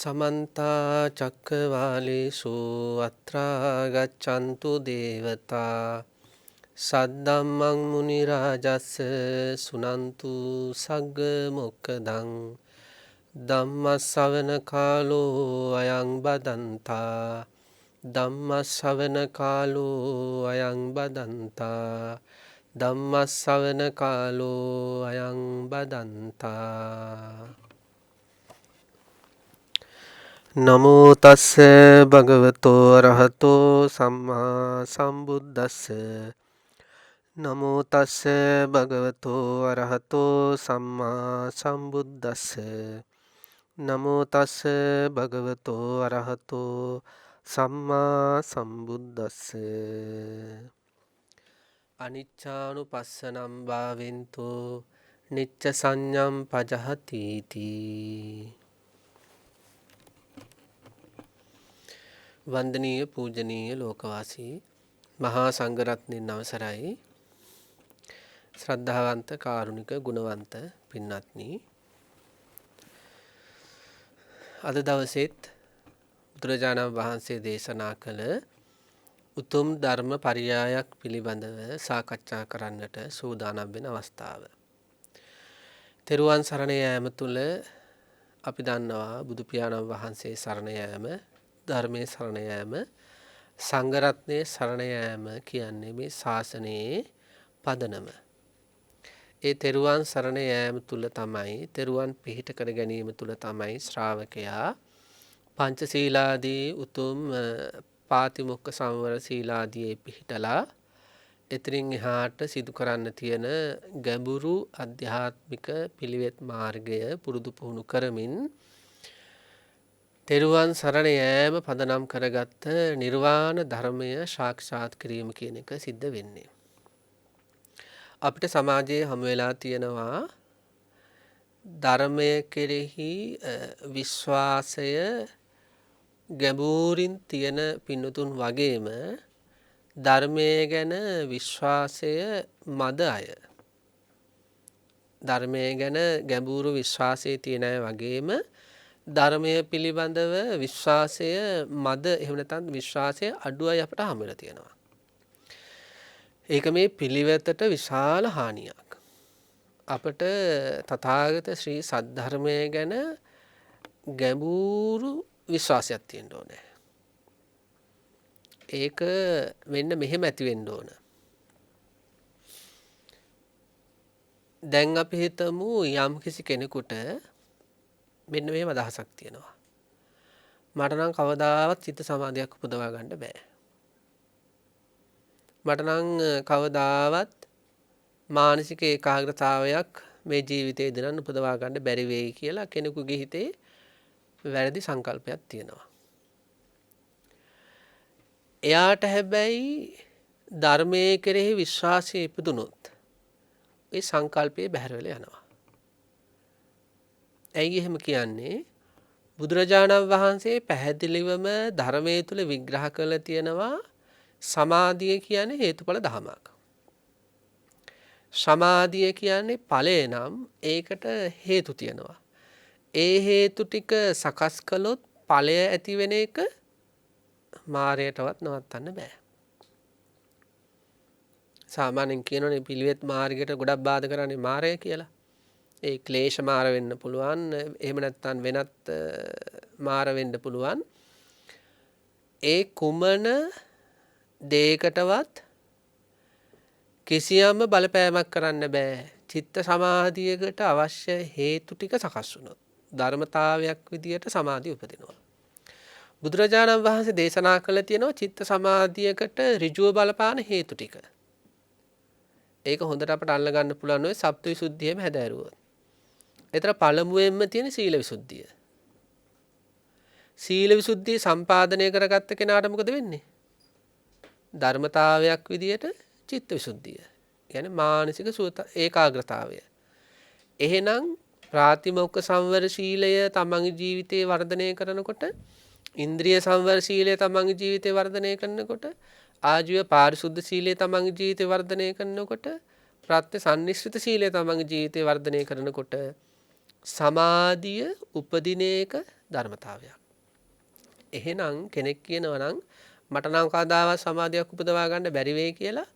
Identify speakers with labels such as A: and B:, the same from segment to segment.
A: समन्ता चक्रवालेषु अत्रा गच्छन्तु देवता सद्धम्मं मुनिराजस्य सुनन्तु सग्ग मोक्खदं ධම්මස්සවන කාලෝ අයං බදන්තා ධම්මස්සවන කාලෝ අයං බදන්තා ධම්මස්සවන කාලෝ අයං බදන්තා නමෝ තස්ස භගවතෝ අරහතෝ සම්මා සම්බුද්දස්ස නමෝ තස්ස භගවතෝ අරහතෝ සම්මා සම්බුද්දස්ස නමෝ තස්ස භගවතෝ අරහතෝ සම්මා සම්බුද්දස්ස අනිච්චානුපස්සනම් භාවෙන්තෝ නිච්ච සංඥම් පජහති තී. වන්දනීය පූජනීය ලෝකවාසී මහා සංඝරත්නයන් අවසරයි. ශ්‍රද්ධාවන්ත කාරුණික ගුණවන්ත පින්වත්නි, අද දවසේත් බුදුරජාණන් වහන්සේ දේශනා කළ උතුම් ධර්ම පරියායක් පිළිබඳව සාකච්ඡා කරන්නට සූදානම් වෙන අවස්ථාව. තෙරුවන් සරණ යාම තුළ අපි දන්නවා බුදු පියාණන් වහන්සේ සරණ යාම, ධර්මයේ සරණ යාම, සංඝරත්නයේ සරණ යාම කියන්නේ මේ ශාසනයේ පදනම. ඒ තෙරුවන් සරණ යාම තුල තමයි, තෙරුවන් පිහිට කර ගැනීම තුල තමයි ශ්‍රාවකයා පංචශීලාදී උතුම් පාතිමොක්ඛ සංවර සීලාදී පිහිටලා එතරින් එහාට සිදු කරන්න තියෙන ගැඹුරු අධ්‍යාත්මික පිළිවෙත් මාර්ගය පුරුදු පුහුණු කරමින් තෙරුවන් සරණ යාම පදනම් කරගත්ත නිර්වාණ ධර්මය සාක්ෂාත් කිරීම කියන එක සිද්ධ වෙන්නේ. අපිට සමාජයේ හමු වෙලා තියෙනවා ධර්මය කෙරෙහි විශ්වාසය ගැඹුරින් තියෙන පින්නතුන් වගේම ධර්මයේ ගැන විශ්වාසය මද අය, ධර්මයේ ගැන ගැඹුරු විශ්වාසය තියෙන අය වගේම ධර්මය පිළිබඳව විශ්වාසය මද, එහෙම නැත්නම් විශ්වාසය අඩු අය අපට හමු වෙලා තියෙනවා. ඒක මේ පිළිවෙතට විශාල හානියක්. අපට තථාගත ශ්‍රී සද්ධර්මය ගැන ගැඹුරු විශ්වාසයක් තියෙන්න ඕනේ. ඒක මෙන්න මෙහෙම ඇති වෙන්න ඕන. දැන් අපි හිතමු යම් කිසි කෙනෙකුට මෙන්න මෙහෙම අදහසක් තියෙනවා. මට නම් කවදාවත් චිත්ත සමාධියක් උපදවා ගන්න බෑ. මට නම් කවදාවත් මානසික ඒකාග්‍රතාවයක් මේ ජීවිතේ දරන්න උපදවා ගන්න බැරි වෙයි කියලා කෙනෙකුගේ හිතේ වැරදි සංකල්පයක් තියෙනවා. එයාට හැබැයි ධර්මයේ කෙරෙහි විශ්වාසය ඉපදුනොත් ඒ සංකල්පය බැහැර වෙලා යනවා. ඇයි එහෙම කියන්නේ? බුදුරජාණන් වහන්සේ පැහැදිලිවම ධර්මයේ තුල විග්‍රහ කරලා තියෙනවා සමාධිය කියන්නේ හේතුඵල ධමයක්. සමාධිය කියන්නේ ඵලය නම් ඒකට හේතු තියෙනවා. ඒ හේතු ටික සකස් කළොත් ඵලය ඇති වෙන එක මායයටවත් නවත්තන්න බෑ. සාමාන්‍යයෙන් කියනෝනේ පිළිවෙත් මාර්ගයට ගොඩක් බාධා කරන්නේ මායය කියලා. ඒ ක්ලේශ මාර වෙන්න පුළුවන්, එහෙම නැත්නම් වෙනත් මාර වෙන්න පුළුවන්. ඒ කුමන දෙයකටවත් කිසියම් බලපෑමක් කරන්න බෑ. චිත්ත සමාධියකට අවශ්‍ය හේතු ටික සකස් වුණොත් ධර්මතාවයක් විදියට සමාධිය උපදිනවා. බුදුරජාණන් වහන්සේ දේශනා කළ තියෙනවා චිත්ත සමාධියකට ඍජුව බලපාන හේතු ටික. ඒක හොඳට අපට අල්ල ගන්න පුළුවන් ඔය සප්තවිසුද්ධියම හැදෑරුවොත්. ඒතර පළමුවෙන්ම තියෙන සීල විසුද්ධිය. සීල විසුද්ධිය සම්පාදනය කරගත්ත කෙනාට මොකද වෙන්නේ? ධර්මතාවයක් විදියට චිත්ත විසුද්ධිය. කියන්නේ මානසික ඒකාග්‍රතාවය. එහෙනම් ප්‍රාතිමොක්ඛ සංවර ශීලය තමන්ගේ ජීවිතේ වර්ධනය කරනකොට, ඉන්ද්‍රිය සංවර ශීලය තමන්ගේ ජීවිතේ වර්ධනය කරනකොට, ආජීව පාරිශුද්ධ ශීලය තමන්ගේ ජීවිතේ වර්ධනය කරනකොට, ප්‍රත්‍ය සම්නිශ්චිත ශීලය තමන්ගේ ජීවිතේ වර්ධනය කරනකොට සමාධිය උපදින එක ධර්මතාවයක්. එහෙනම් කෙනෙක් කියනවා නම් මට නම් කවදාවත් සමාධියක් උපදවා ගන්න බැරි වෙයි කියලා.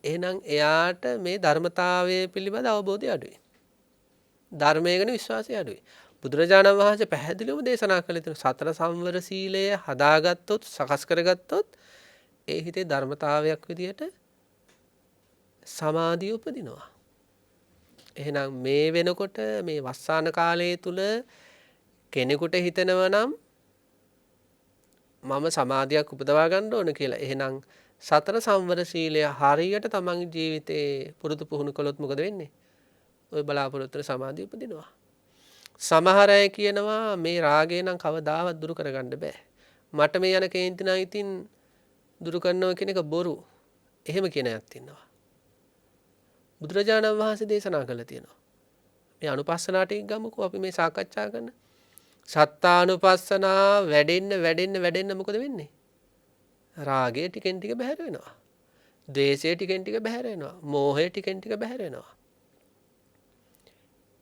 A: එහෙනම් එයාට මේ ධර්මතාවය පිළිබඳ අවබෝධය අඩුයි. ධර්මය ගැන විශ්වාසය අඩුයි. බුදුරජාණන් වහන්සේ පැහැදිලිවම දේශනා කළ තියෙන සතර සංවර සීලය හදාගත්තොත් සකස් කරගත්තොත් ඒ හිතේ ධර්මතාවයක් විදියට සමාධිය උපදිනවා. එහෙනම් මේ වෙනකොට මේ වස්සාන කාලය තුල කෙනෙකුට හිතෙනවා නම් මම සමාධියක් උපදවා ගන්න ඕන කියලා. එහෙනම් සතර සංවර සීලය හරියට තමන්ගේ ජීවිතේ පුරුදු පුහුණු කළොත් මොකද වෙන්නේ? ඔය බලාපොරොත්තු වෙන සමාධිය උපදිනවා. සමහර අය කියනවා මේ රාගය නම් කවදාවත් දුරු කරගන්න බෑ. මට මේ යන කේන්ති නම් ඉතින් දුරු කරනවා කියන එක බොරු. එහෙම කියන අයත් ඉන්නවා. බුදුරජාණන් වහන්සේ දේශනා කළා තියෙනවා. මේ අනුපස්සනා ටික ගමුකෝ අපි මේ සාකච්ඡා කරන. සත්තානුපස්සනා වැඩෙන්න මොකද වෙන්නේ? රාගය ටිකෙන් ටික බැහැර වෙනවා. ද්වේෂය ටිකෙන් ටික බැහැර වෙනවා. මෝහය ටිකෙන් ටික බැහැර වෙනවා.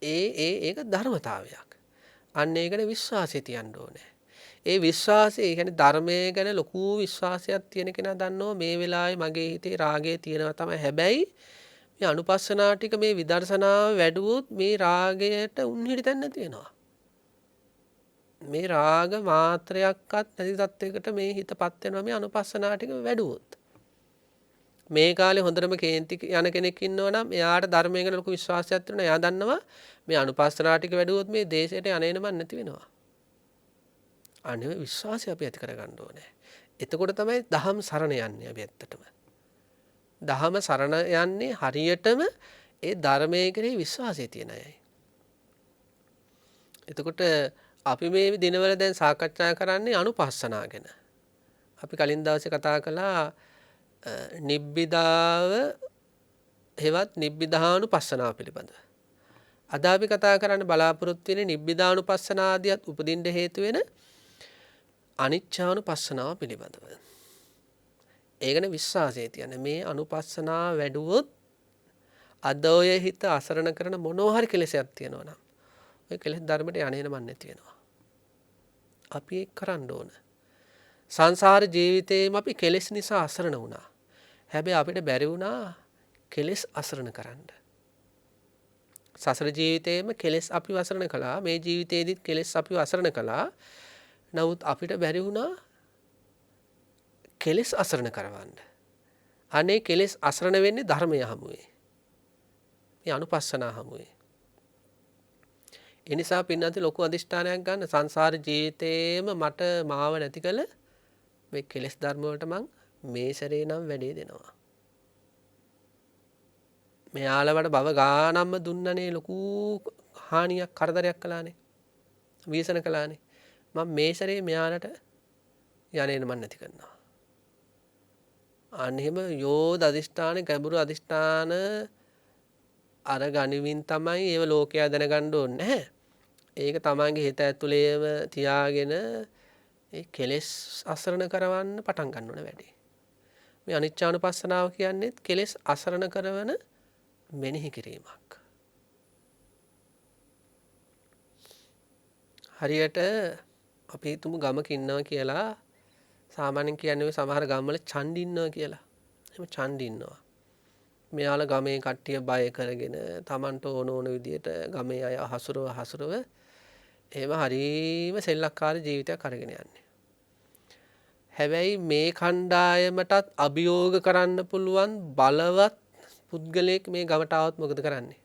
A: ඒක ධර්මතාවයක්. අන්න ඒකට විශ්වාසය තියන්න ඕනේ. ඒ විශ්වාසය කියන්නේ ධර්මයේ ගැන ලොකු විශ්වාසයක් තියෙන කෙනා දන්නවා මේ වෙලාවේ මගේ හිතේ රාගය තියෙනවා තමයි. හැබැයි මේ අනුපස්සනා ටික මේ විදර්ශනාව වැඩුවොත් මේ රාගයට උන්හිටි තැන්න තියෙනවා. මේ රාග මාත්‍රයක්වත් නැති තත්වයකට මේ හිතපත් වෙනවා මේ අනුපස්සනා ටික වැඩුවොත්. මේ කාලේ හොඳටම කේන්ති යන කෙනෙක් ඉන්නවා නම් එයාට ධර්මයේ ගැන ලොකු විශ්වාසයක් තියෙනවා. එයා දන්නවා මේ අනුපස්සනා ටික වැඩුවොත් මේ දේශයට යන්නේම නැති වෙනවා. අනේ විශ්වාසය අපි ඇති කරගන්න ඕනේ. එතකොට තමයි දහම් සරණ යන්නේ අපි ඇත්තටම. දහම සරණ යන්නේ හරියටම ඒ ධර්මයේ කෙරෙහි විශ්වාසය තියෙන අයයි. එතකොට අපි මේ දිනවල දැන් සාකච්ඡා කරන්නේ අනුපස්සනා ගැන. අපි කලින් දවසේ කතා කළා නිබ්බිදාව හෙවත් නිබ්බිදානුපස්සනාව පිළිබඳව. අද අපි කතා කරන්න බලාපොරොත්තු වෙන්නේ නිබ්බිදානුපස්සනාදියත් උපදින්න හේතු වෙන අනිච්චානුපස්සනාව පිළිබඳව. ඒකන විශ්වාසය තියන්න මේ අනුපස්සනාව වැඩුවොත් අද ඔය හිත අසරණ කරන මොනවා හරි කෙලෙසයක් තියෙනවා නම් ඔය කෙලෙස් ධර්මයට යන්නේම නැති වෙනවා. අපි ඒක කරන්න ඕන. සංසාර ජීවිතේම අපි කෙලෙස් නිසා අසරණ වුණා. හැබැයි අපිට බැරි වුණා කෙලෙස් අසරණ කරන්න. සසර ජීවිතේම කෙලෙස් අපිව අසරණ කළා. මේ ජීවිතේදීත් කෙලෙස් අපිව අසරණ කළා. නමුත් අපිට බැරි වුණා කෙලෙස් අසරණ කරවන්න. අනේ කෙලෙස් අසරණ වෙන්නේ ධර්මය හමුවේ. මේ අනුපස්සනා හමුවේ. ඒ නිසා පින්නන්ති ලොකු අධිෂ්ඨානයක් ගන්න සංසාර ජීවිතේම මට මාව නැති කළ මේ කෙලෙස් ධර්ම වලට මං මේ සැරේ නම් වැඩේ දෙනවා. මෙයාලවට බව ගානම්ම දුන්නනේ ලොකු හානියක් කරදරයක් කළානේ. ව්‍යසන කළානේ. මම මේ සැරේ මෙයාලට යන්නේම නැති කරනවා. අන්න එහෙම යෝධ අධිෂ්ඨාන ගැඹුරු අධිෂ්ඨාන අර ගනිමින් තමයි ඒව ලෝකයා දැනගන්න ඕනේ නැහැ. ඒක තමන්ගේ හිත ඇතුළේම තියාගෙන ඒ කෙලෙස් අසරණ කරවන්න පටන් ගන්න ඕන වැඩි. මේ අනිච්චානුපස්සනාව කියන්නේ කෙලෙස් අසරණ කරවන මෙනෙහි කිරීමක්. හරියට අපි තුමු ගමක ඉන්නවා කියලා සාමාන්‍යයෙන් කියන්නේ ඔය සමහර ගම්වල ඡන්දි ඉන්නවා කියලා. එහෙම ඡන්දි ඉන්නවා. මෙයාලා ගමේ කට්ටිය බය කරගෙන Tamanට ඕන විදියට ගමේ අය හසුරව එහෙම හරීම සෙල්ලක්කාර ජීවිතයක් අරගෙන යන්නේ. හැබැයි මේ කණ්ඩායමටත් අභියෝග කරන්න පුළුවන් බලවත් පුද්ගලයෙක් මේ ගමට આવත් මොකද කරන්නේ?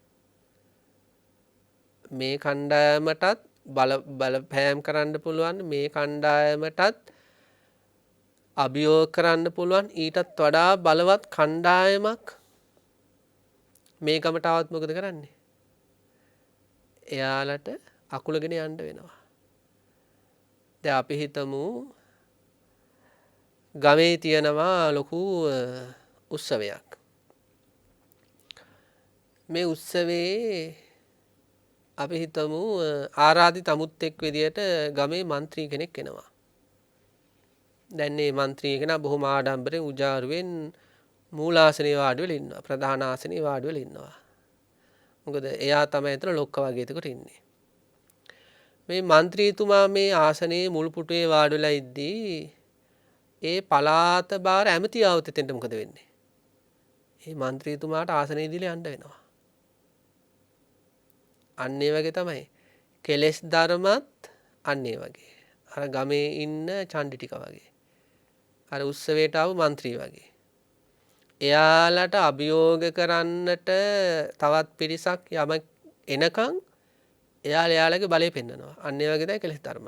A: මේ කණ්ඩායමටත් බලපෑම් කරන්න පුළුවන් මේ කණ්ඩායමටත් අභියෝග කරන්න පුළුවන් ඊටත් වඩා බලවත් කණ්ඩායමක් මේ ගමට આવත් මොකද කරන්නේ? එයාලට අකුලගෙන යන්න වෙනවා. දැන් අපි හිතමු ගමේ තියෙනවා ලොකු උත්සවයක්. මේ උත්සවේ අපි හිතමු ආරාධිත අමුත්තෙක් විදියට ගමේ മന്ത്രി කෙනෙක් එනවා. දැන් මේ മന്ത്രി කෙනා බොහොම ආඩම්බරෙන් උජාරුවෙන් මූලාසනේ වාඩි වෙලා ඉන්නවා. ප්‍රධාන ආසනේ වාඩි වෙලා ඉන්නවා. මොකද එයා තමයි එතන ලොක්ක වගේ එතකොට ඉන්නේ. මේ මන්ත්‍රීතුමා මේ ආසනයේ මුල් පුටුවේ වාඩි වෙලා ඉද්දී ඒ පළාත බාර ඇමති ආවොත් එතෙන්ට මොකද වෙන්නේ? ඒ මන්ත්‍රීතුමාට ආසනය දීලා යන්න වෙනවා. අන්න ඒ වගේ තමයි. කෙලෙස් ධර්මත් අන්න ඒ වගේ. අර ගමේ ඉන්න චණ්ඩි ටික වගේ. අර උත්සවයට ආව മന്ത്രി වගේ. එයාලට අභියෝග කරන්නට තවත් පිරිසක් යමක් එනකන් එයාලගේ බලය පෙන්නනවා. අන්න ඒ වගේ තමයි කෙලෙස් ධර්ම.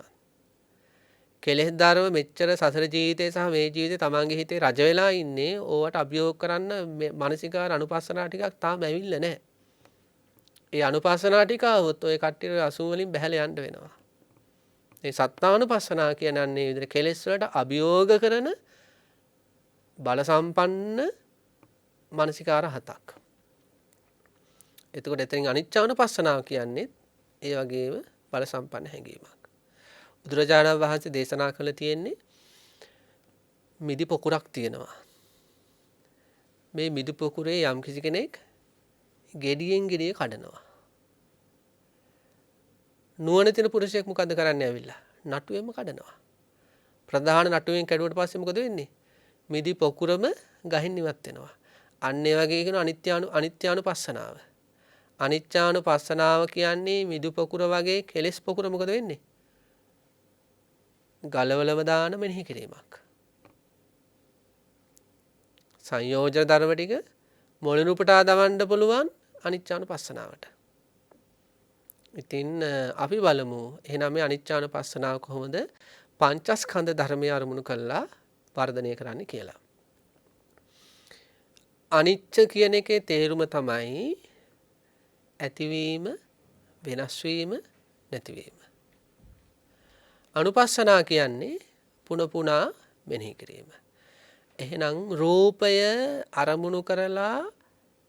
A: කෙලෙස් ධර්ම මෙච්චර සසර ජීවිතේ සහ මේ ජීවිතේ තමන්ගේ හිතේ රජ වෙලා ඉන්නේ ඕවට අභියෝග කරන්න මානසිකාර අනුපස්සනා ටිකක් තාම ඇවිල්ලා නැහැ. ඒ අනුපස්සනා ටික આવොත් ඔය කට්ටිය 80 වලින් බැහැලා යන්න වෙනවා. මේ සත්තානුපස්සනා කියන්නේ අන්නේ විදිහට කෙලෙස් වලට අභියෝග කරන බල සම්පන්න මානසිකාර හතක්. එතකොට එතනින් අනිච්චානුපස්සනාව කියන්නේ ඒ වගේම බල සම්පන්න හැඟීමක්. බුදුරජාණන් වහන්සේ දේශනා කළ තියෙන්නේ මිදි පොකුරක් තියෙනවා. මේ මිදි පොකුරේ යම් කිසි කෙනෙක් ගෙඩියෙන් ගෙඩිය කඩනවා. නුවණ තියෙන පුරුෂයෙක් මොකද කරන්නේ ඇවිල්ලා? නටුවෙන්ම කඩනවා. ප්‍රධාන නටුවෙන් කැඩුවට පස්සේ මොකද වෙන්නේ? මිදි පොකුරම ගහින් ඉවත් වෙනවා. අන්න ඒ වගේ කියන අනිත්‍යානුපස්සනාව. අනිත්‍යානුපස්සනාව කියන්නේ මිදි පොකුර වගේ කෙලෙස් පොකුර මොකද වෙන්නේ? ගලවලම දාන මෙනෙහි කිරීමක්. සංයෝජන ධර්ම ටික මොළෙන් උපුටා දවන්න පුළුවන් අනිච්චානුපස්සනාවට. ඉතින් අපි බලමු එහෙනම් මේ අනිච්චානුපස්සනාව කොහොමද පංචස්කන්ධ ධර්මය අරමුණු කරලා වර්ධනය කරන්න කියලා. අනිච්ච කියන එකේ තේරුම තමයි ඇතිවීම, වෙනස් වීම, නැතිවීම. අනුපස්සනා කියන්නේ පුන පුනා මෙනෙහි කිරීම. එහෙනම් රූපය අරමුණු කරලා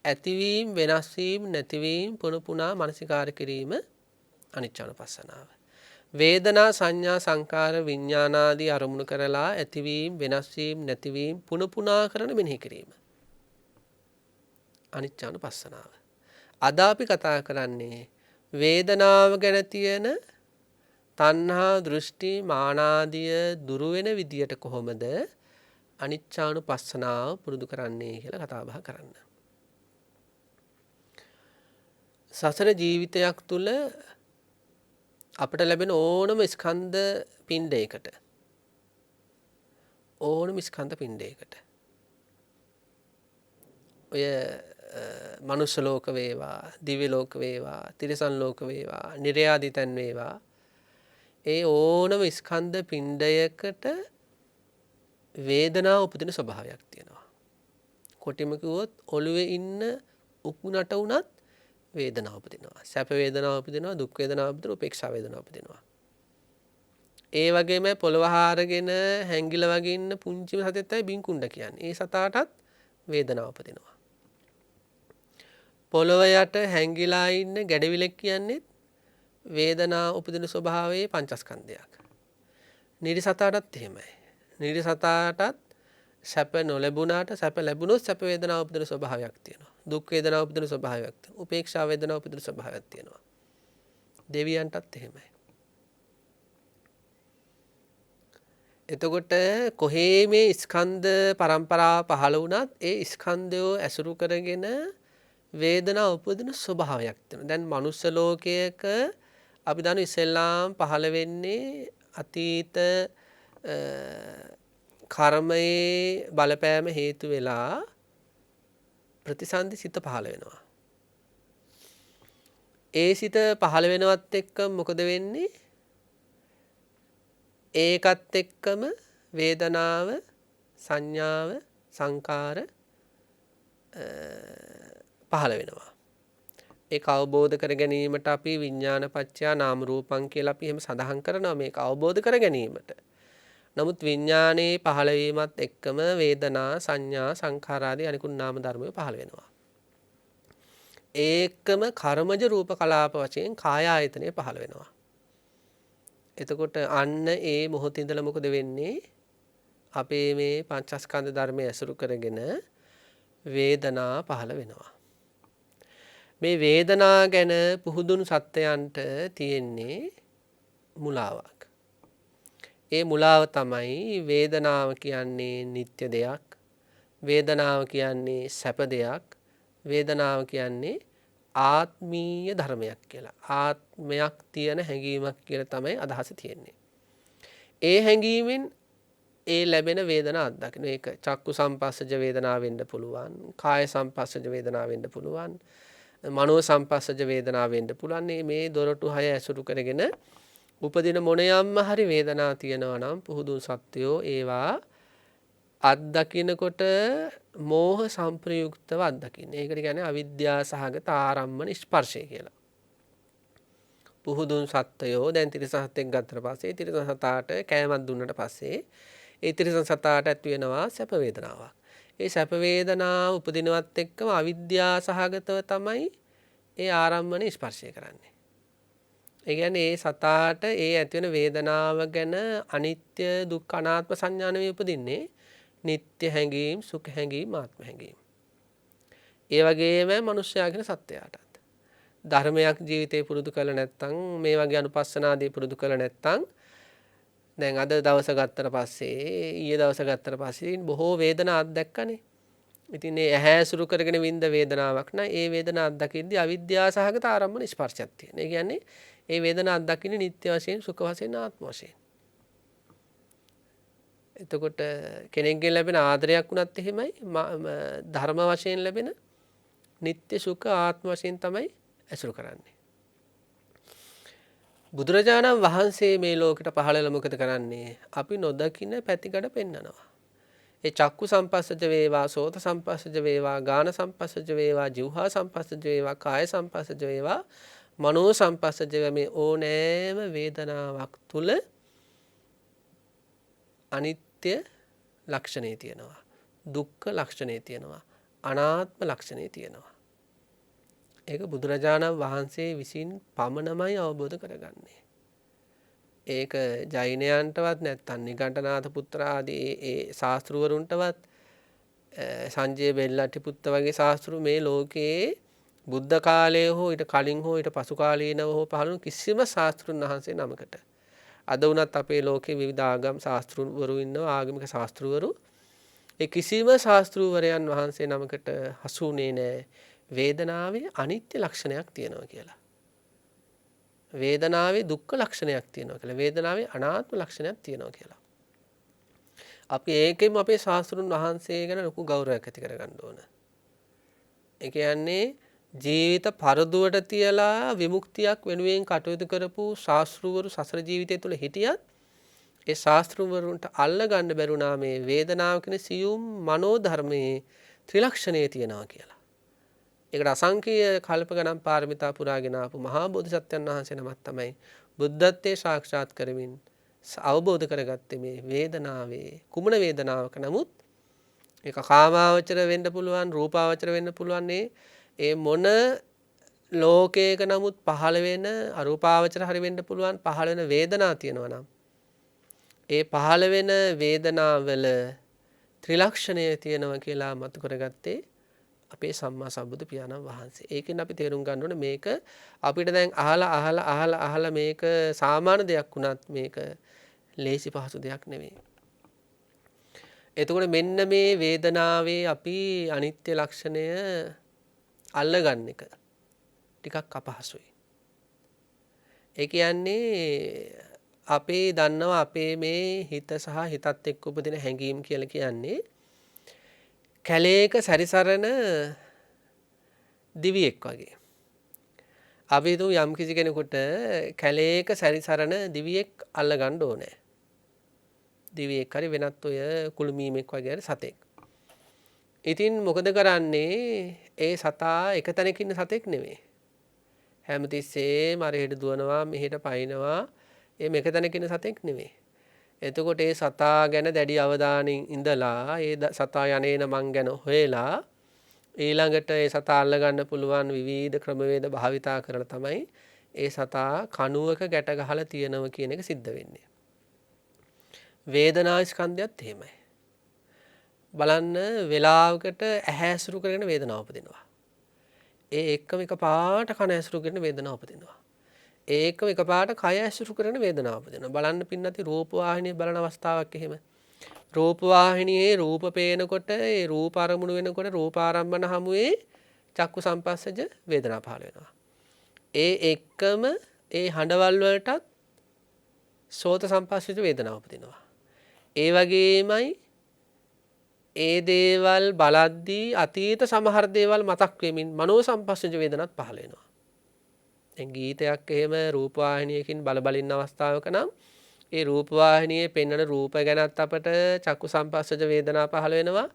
A: ඇතිවීම, වෙනස් වීම, නැතිවීම පුන පුනා මනසිකාර කිරීම අනිච්චානුපස්සනාව. වේදනා, සංඥා, සංකාර, විඥානාදී අරමුණු කරලා ඇතිවීම, වෙනස් වීම, නැතිවීම පුන පුනා කරන මෙනෙහි කිරීම අනිච්චානුපස්සනාව. අද අපි කතා කරන්නේ වේදනාව ගැන තියෙන තණ්හා, දෘෂ්ටි, මානාදිය දුරු වෙන විදියට කොහොමද අනිච්චානුපස්සනාව පුරුදු කරන්නේ කියලා කතා බහ කරන්න. සසර ජීවිතයක් තුළ අපට ලැබෙන ඕනම ස්කන්ධ පිණ්ඩයකට ඔය මනුෂ්‍ය ලෝක වේවා, දිව්‍ය ලෝක වේවා, තිරිසන් ලෝක වේවා, නිර්යාදිතන් වේවා, ඒ ඕනම ස්කන්ධ පිණ්ඩයකට වේදනාව උපදින ස්වභාවයක් තියෙනවා. කොටිම කිව්වොත් ඔළුවේ ඉන්න උකුණට උනත් වේදනාව උපදිනවා. සැප වේදනාව උපදිනවා, දුක් වේදනාව උපදිනවා, උපේක්ෂා වේදනාව උපදිනවා. ඒ වගේම පොළව හාරගෙන හැංගිලා වගේ ඉන්න පුංචිම සතෙක් තමයි බින්කුණ්ඩ කියන්නේ. ඒ සතාටත් වේදනාව උපදිනවා. පොළව යට හැංගිලා ඉන්න ගැඩවිලක් කියන්නේ වේදනාව උපදින ස්වභාවයේ පංචස්කන්ධයක්. නිරි සතාටත් එහෙමයි. නිරි සතාටත් සැප නොලැබුණාට සැප ලැබුණොත් සැප වේදනාව උපදින ස්වභාවයක් තියෙනවා. දුක් වේදනාව උපදින ස්වභාවයක් තියෙනවා. උපේක්ෂා වේදනාව උපදින ස්වභාවයක් තියෙනවා. දෙවියන්ටත් එහෙමයි. එතකොට කොහේ මේ ස්කන්ධ පරම්පරාව පහළ වුණත් ඒ ස්කන්ධය ඇසුරු කරගෙන වේදනාව උපදින ස්වභාවයක් තියෙනවා. දැන් මනුස්ස ලෝකයක අපි දන්න ඉස්සෙල්ලාම පහළ වෙන්නේ අතීත කර්මයේ බලපෑම හේතු වෙලා ප්‍රතිසන්දි සිත පහළ වෙනවා. ඒ සිත පහළ වෙනවත් එක්ක මොකද වෙන්නේ? ඒකත් එක්කම වේදනාව, සංඥාව, සංකාර පහළ වෙනවා. ඒක අවබෝධ කර ගැනීමට අපි විඥානපච්චය නාම රූපං කියලා අපි එහෙම සඳහන් කරනවා මේක අවබෝධ කර ගැනීමට. නමුත් විඥානයේ පහළ වීමත් එක්කම වේදනා, සංඥා, සංඛාර ආදී අනිකුත් නාම ධර්මය පහළ වෙනවා. ඒකම කර්මජ රූප කලාප වශයෙන් කාය ආයතනය පහළ වෙනවා. එතකොට අන්න ඒ මොහොතේ ඉඳලා මොකද වෙන්නේ? අපේ මේ පංචස්කන්ධ ධර්මය ඇසුරු කරගෙන වේදනා පහළ වෙනවා. මේ වේදනා ගැන පුහුදුණු සත්‍යයන්ට තියෙන්නේ මුලාවක්. ඒ මුලාව තමයි වේදනාව කියන්නේ නිත්‍ය දෙයක්. වේදනාව කියන්නේ සැප දෙයක්. වේදනාව කියන්නේ ආත්මීය ධර්මයක් කියලා. ආත්මයක් තියෙන හැඟීමක් කියලා තමයි අදහස තියෙන්නේ. ඒ හැඟීමෙන් ඒ ලැබෙන වේදනා අත්දකින්න. ඒක චක්කු සම්පස්සජ වේදනාව වෙන්න පුළුවන්. කාය සම්පස්සජ වේදනාව වෙන්න පුළුවන්. මනෝ සම්පස්සජ වේදනාව වෙන්න පුළුවන්. මේ දොරටු 6 ඇසුරු කරගෙන උපදින මොනියම්ම හරි වේදනා තියෙනවා නම් පුහුදුන් සත්වයෝ ඒවා අත්දකින්නකොට මෝහ සංප්‍රයුක්තව අත්දකින්න. ඒකට කියන්නේ අවිද්‍යා සහගත ආරම්මන ස්පර්ශය කියලා. පුහුදුන් සත්වයෝ දැන් තිරිසන් සතෙක් ගත්තට පස්සේ තිරිසන් සතාට කෑමක් දුන්නට පස්සේ ඒ තිරිසන් සතාට ඇති වෙනවා සැප වේදනාවක්. ඒ සැප වේදනාව උපදිනවත් එක්කම අවිද්‍යා සහගතව තමයි ඒ ආරම්මන ස්පර්ශය කරන්නේ. ඒ කියන්නේ ඒ සතාට ඒ ඇති වෙන වේදනාව ගැන අනිත්‍ය දුක්ඛ අනාත්ම සංඥා නෙවෙයි උපදින්නේ. නිත්‍ය හැඟීම්, සුඛ හැඟීම්, ආත්ම හැඟීම්. ඒ වගේම මිනිස්යාගෙන සත්‍යයටත් ධර්මයක් ජීවිතේ පුරුදු කරලා නැත්නම් මේ වගේ අනුපස්සනාදී පුරුදු කරලා නැත්නම් දැන් අද දවස ගත්තට පස්සේ ඊයේ දවස ගත්තට පස්සේ බොහෝ වේදනා අත්දැක්කනේ. ඉතින් මේ ඇහැ සුරු කරගෙන විඳ වේදනාවක් නම් ඒ වේදනා අත්දකිද්දී අවිද්‍යාව සහගත ආරම්භන ස්පර්ශයක් තියෙනවා. ඒ කියන්නේ ඒ වේදනා අත්දකින්නේ නිත්‍ය වශයෙන්, සුඛ වශයෙන්, ආත්ම වශයෙන්. එතකොට කෙනෙක්ගෙන් ලැබෙන ආදරයක් වුණත් එහෙමයි ධර්ම වශයෙන් ලැබෙන නිත්‍ය සුඛ ආත්ම වශයෙන් තමයි ඇසුරු කරන්නේ. බුදුරජාණන් වහන්සේ මේ ලෝකෙට පහළ වෙලා මොකද කරන්නේ? අපි නොදකින පැතිකඩ පෙන්නනවා. ඒ චක්කු සම්පස්සජ වේවා, සෝත සම්පස්සජ වේවා, ගාන සම්පස්සජ වේවා, જીවහා සම්පස්සජ වේවා, කාය සම්පස්සජ වේවා, මනෝ සම්පස්සජ වේවා, මේ ඕනෑම වේදනාවක් තුල අනිත්‍ය ලක්ෂණේ තියෙනවා. දුක්ඛ ලක්ෂණේ තියෙනවා. අනාත්ම ලක්ෂණේ තියෙනවා. ඒක බුදුරජාණන් වහන්සේ විසින් පමණමයි අවබෝධ කරගන්නේ. ඒක ජෛනයන්ටවත් නැත්නම් නිගණ්ඨනාථ පුත්‍ර ආදී ඒ ශාස්ත්‍රවරුන්ටවත් සංජය බෙල්ලට්ටි පුත්ත වගේ ශාස්ත්‍රු මේ ලෝකයේ බුද්ධ කාලයේ හෝ ඊට කලින් හෝ ඊට පසු කාලීනව හෝ පහළ කිසිම ශාස්ත්‍රුන් වහන්සේ නමකට අද වුණත් අපේ ලෝකයේ විවිධ ආගම් ශාස්ත්‍රවරු ඉන්නවා ආගමික ශාස්ත්‍රවරු ඒ කිසිම ශාස්ත්‍රවරයන් වහන්සේ නමකට හසුුනේ නැහැ වේදනාවේ අනිත්‍ය ලක්ෂණයක් තියෙනවා කියලා. වේදනාවේ දුක්ඛ ලක්ෂණයක් තියෙනවා කියලා. වේදනාවේ අනාත්ම ලක්ෂණයක් තියෙනවා කියලා. අපි ඒකෙම අපේ ශාස්ත්‍රුන් වහන්සේ ගැන ලොකු ගෞරවයක් ඇති කරගන්න ඕන. ඒ කියන්නේ ජීවිත පරදුවට තියලා විමුක්තියක් වෙනුවෙන් කටයුතු කරපු ශාස්ත්‍රවරු සසර ජීවිතය තුළ හිටියත් ඒ ශාස්ත්‍රවරුන්ට අල්ල ගන්න බැරුණා මේ වේදනාව කියන සියුම් මනෝ ධර්මයේ ත්‍රිලක්ෂණය තියෙනවා කියලා. ඒකට අසංකීය කල්ප ගණන් පාරමිතා පුරාගෙන ආපු මහා බෝධිසත්වයන් වහන්සේ නමක් තමයි බුද්ධත්වයේ සාක්ෂාත් කරමින් අවබෝධ කරගත්තේ මේ වේදනාවේ කුමන වේදනාවක නමුත් ඒක කාමාවචර වෙන්න පුළුවන් රූපාවචර වෙන්න පුළුවන් ඒ මොන ලෝකයක නමුත් පහළ වෙන අරූපාවචර හරි වෙන්න පුළුවන් පහළ වෙන වේදනා තියෙනවා නම් ඒ පහළ වෙන වේදනාවල ත්‍රිලක්ෂණය තියෙනවා කියලා මතු කරගත්තේ අපේ සම්මා සම්බුදු පියාණන් වහන්සේ. ඒකෙන් අපි තේරුම් ගන්න ඕනේ මේක අපිට දැන් අහලා මේක සාමාන්‍ය දෙයක් වුණත් මේක ලේසි පහසු දෙයක් නෙවෙයි. එතකොට මෙන්න මේ වේදනාවේ අපි අනිත්‍ය ලක්ෂණය අල්ලගන්න එක ටිකක් අපහසුයි. ඒ කියන්නේ අපේ දන්නවා අපේ මේ හිත සහ හිතත් එක්ක උපදින හැඟීම් කියලා කියන්නේ කැලේක සැරිසරන දිවියෙක් වගේ. අපි හිතමු යම් කිසි කෙනෙකුට කැලේක සැරිසරන දිවියෙක් අල්ල ගන්න ඕනේ. දිවියෙක් හරි වෙනත් ඔය කුළුමීමෙක් වගේ හරි සතෙක්. ඉතින් මොකද කරන්නේ? ඒ සතා එක තැනක ඉන්න සතෙක් නෙමෙයි. හැමතිස්සෙම අර හෙට දුවනවා මෙහෙට පයින්නවා. ඒ එක තැනක ඉන්න සතෙක් නෙමෙයි. එතකොට ඒ සතා ගැන දැඩි අවධානයෙන් ඉඳලා ඒ සතා යන්නේන මං ගැන හොයලා ඊළඟට ඒ සතා අල්ල ගන්න පුළුවන් විවිධ ක්‍රමවේද භාවිතා කරලා තමයි ඒ සතා කණුවක ගැට ගහලා තියෙනවා කියන එක සිද්ධ වෙන්නේ. වේදනා ස්කන්ධයත් එහෙමයි. බලන්න වේලාවකට ඇහැ ඇසුරු කරගෙන වේදනාව උපදිනවා. ඒ එක්කම එක පාට කන ඇසුරු කරගෙන වේදනාව උපදිනවා. ඒකම එකපාරට කය ඇසුරු කරන වේදනාව උපදිනවා. බලන්න පින්නති රූප වාහිනිය බලන අවස්ථාවක් එහෙම. රූප වාහිනියේ රූප පේනකොට ඒ රූප අරමුණු වෙනකොට රූපාරම්මන හමුවේ චක්කු සම්පස්සජ වේදනා පහළ වෙනවා. ඒ එක්කම ඒ හඬවල් වලටත් සෝත සම්පස්සජ වේදනාව උපදිනවා. ඒ වගේමයි ඒ දේවල් බලද්දී අතීත සමහර දේවල් මතක් වෙමින් මනෝ සම්පස්සජ වේදනත් පහළ වෙනවා. දැන් ගීතයක් එහෙම රූපවාහිනියකින් බලබලින්න අවස්ථාවක නම් ඒ රූපවාහිනියේ පෙන්වන රූප ගැනත් අපට චක්කු සම්පස්සජ වේදනා පහළ වෙනවා.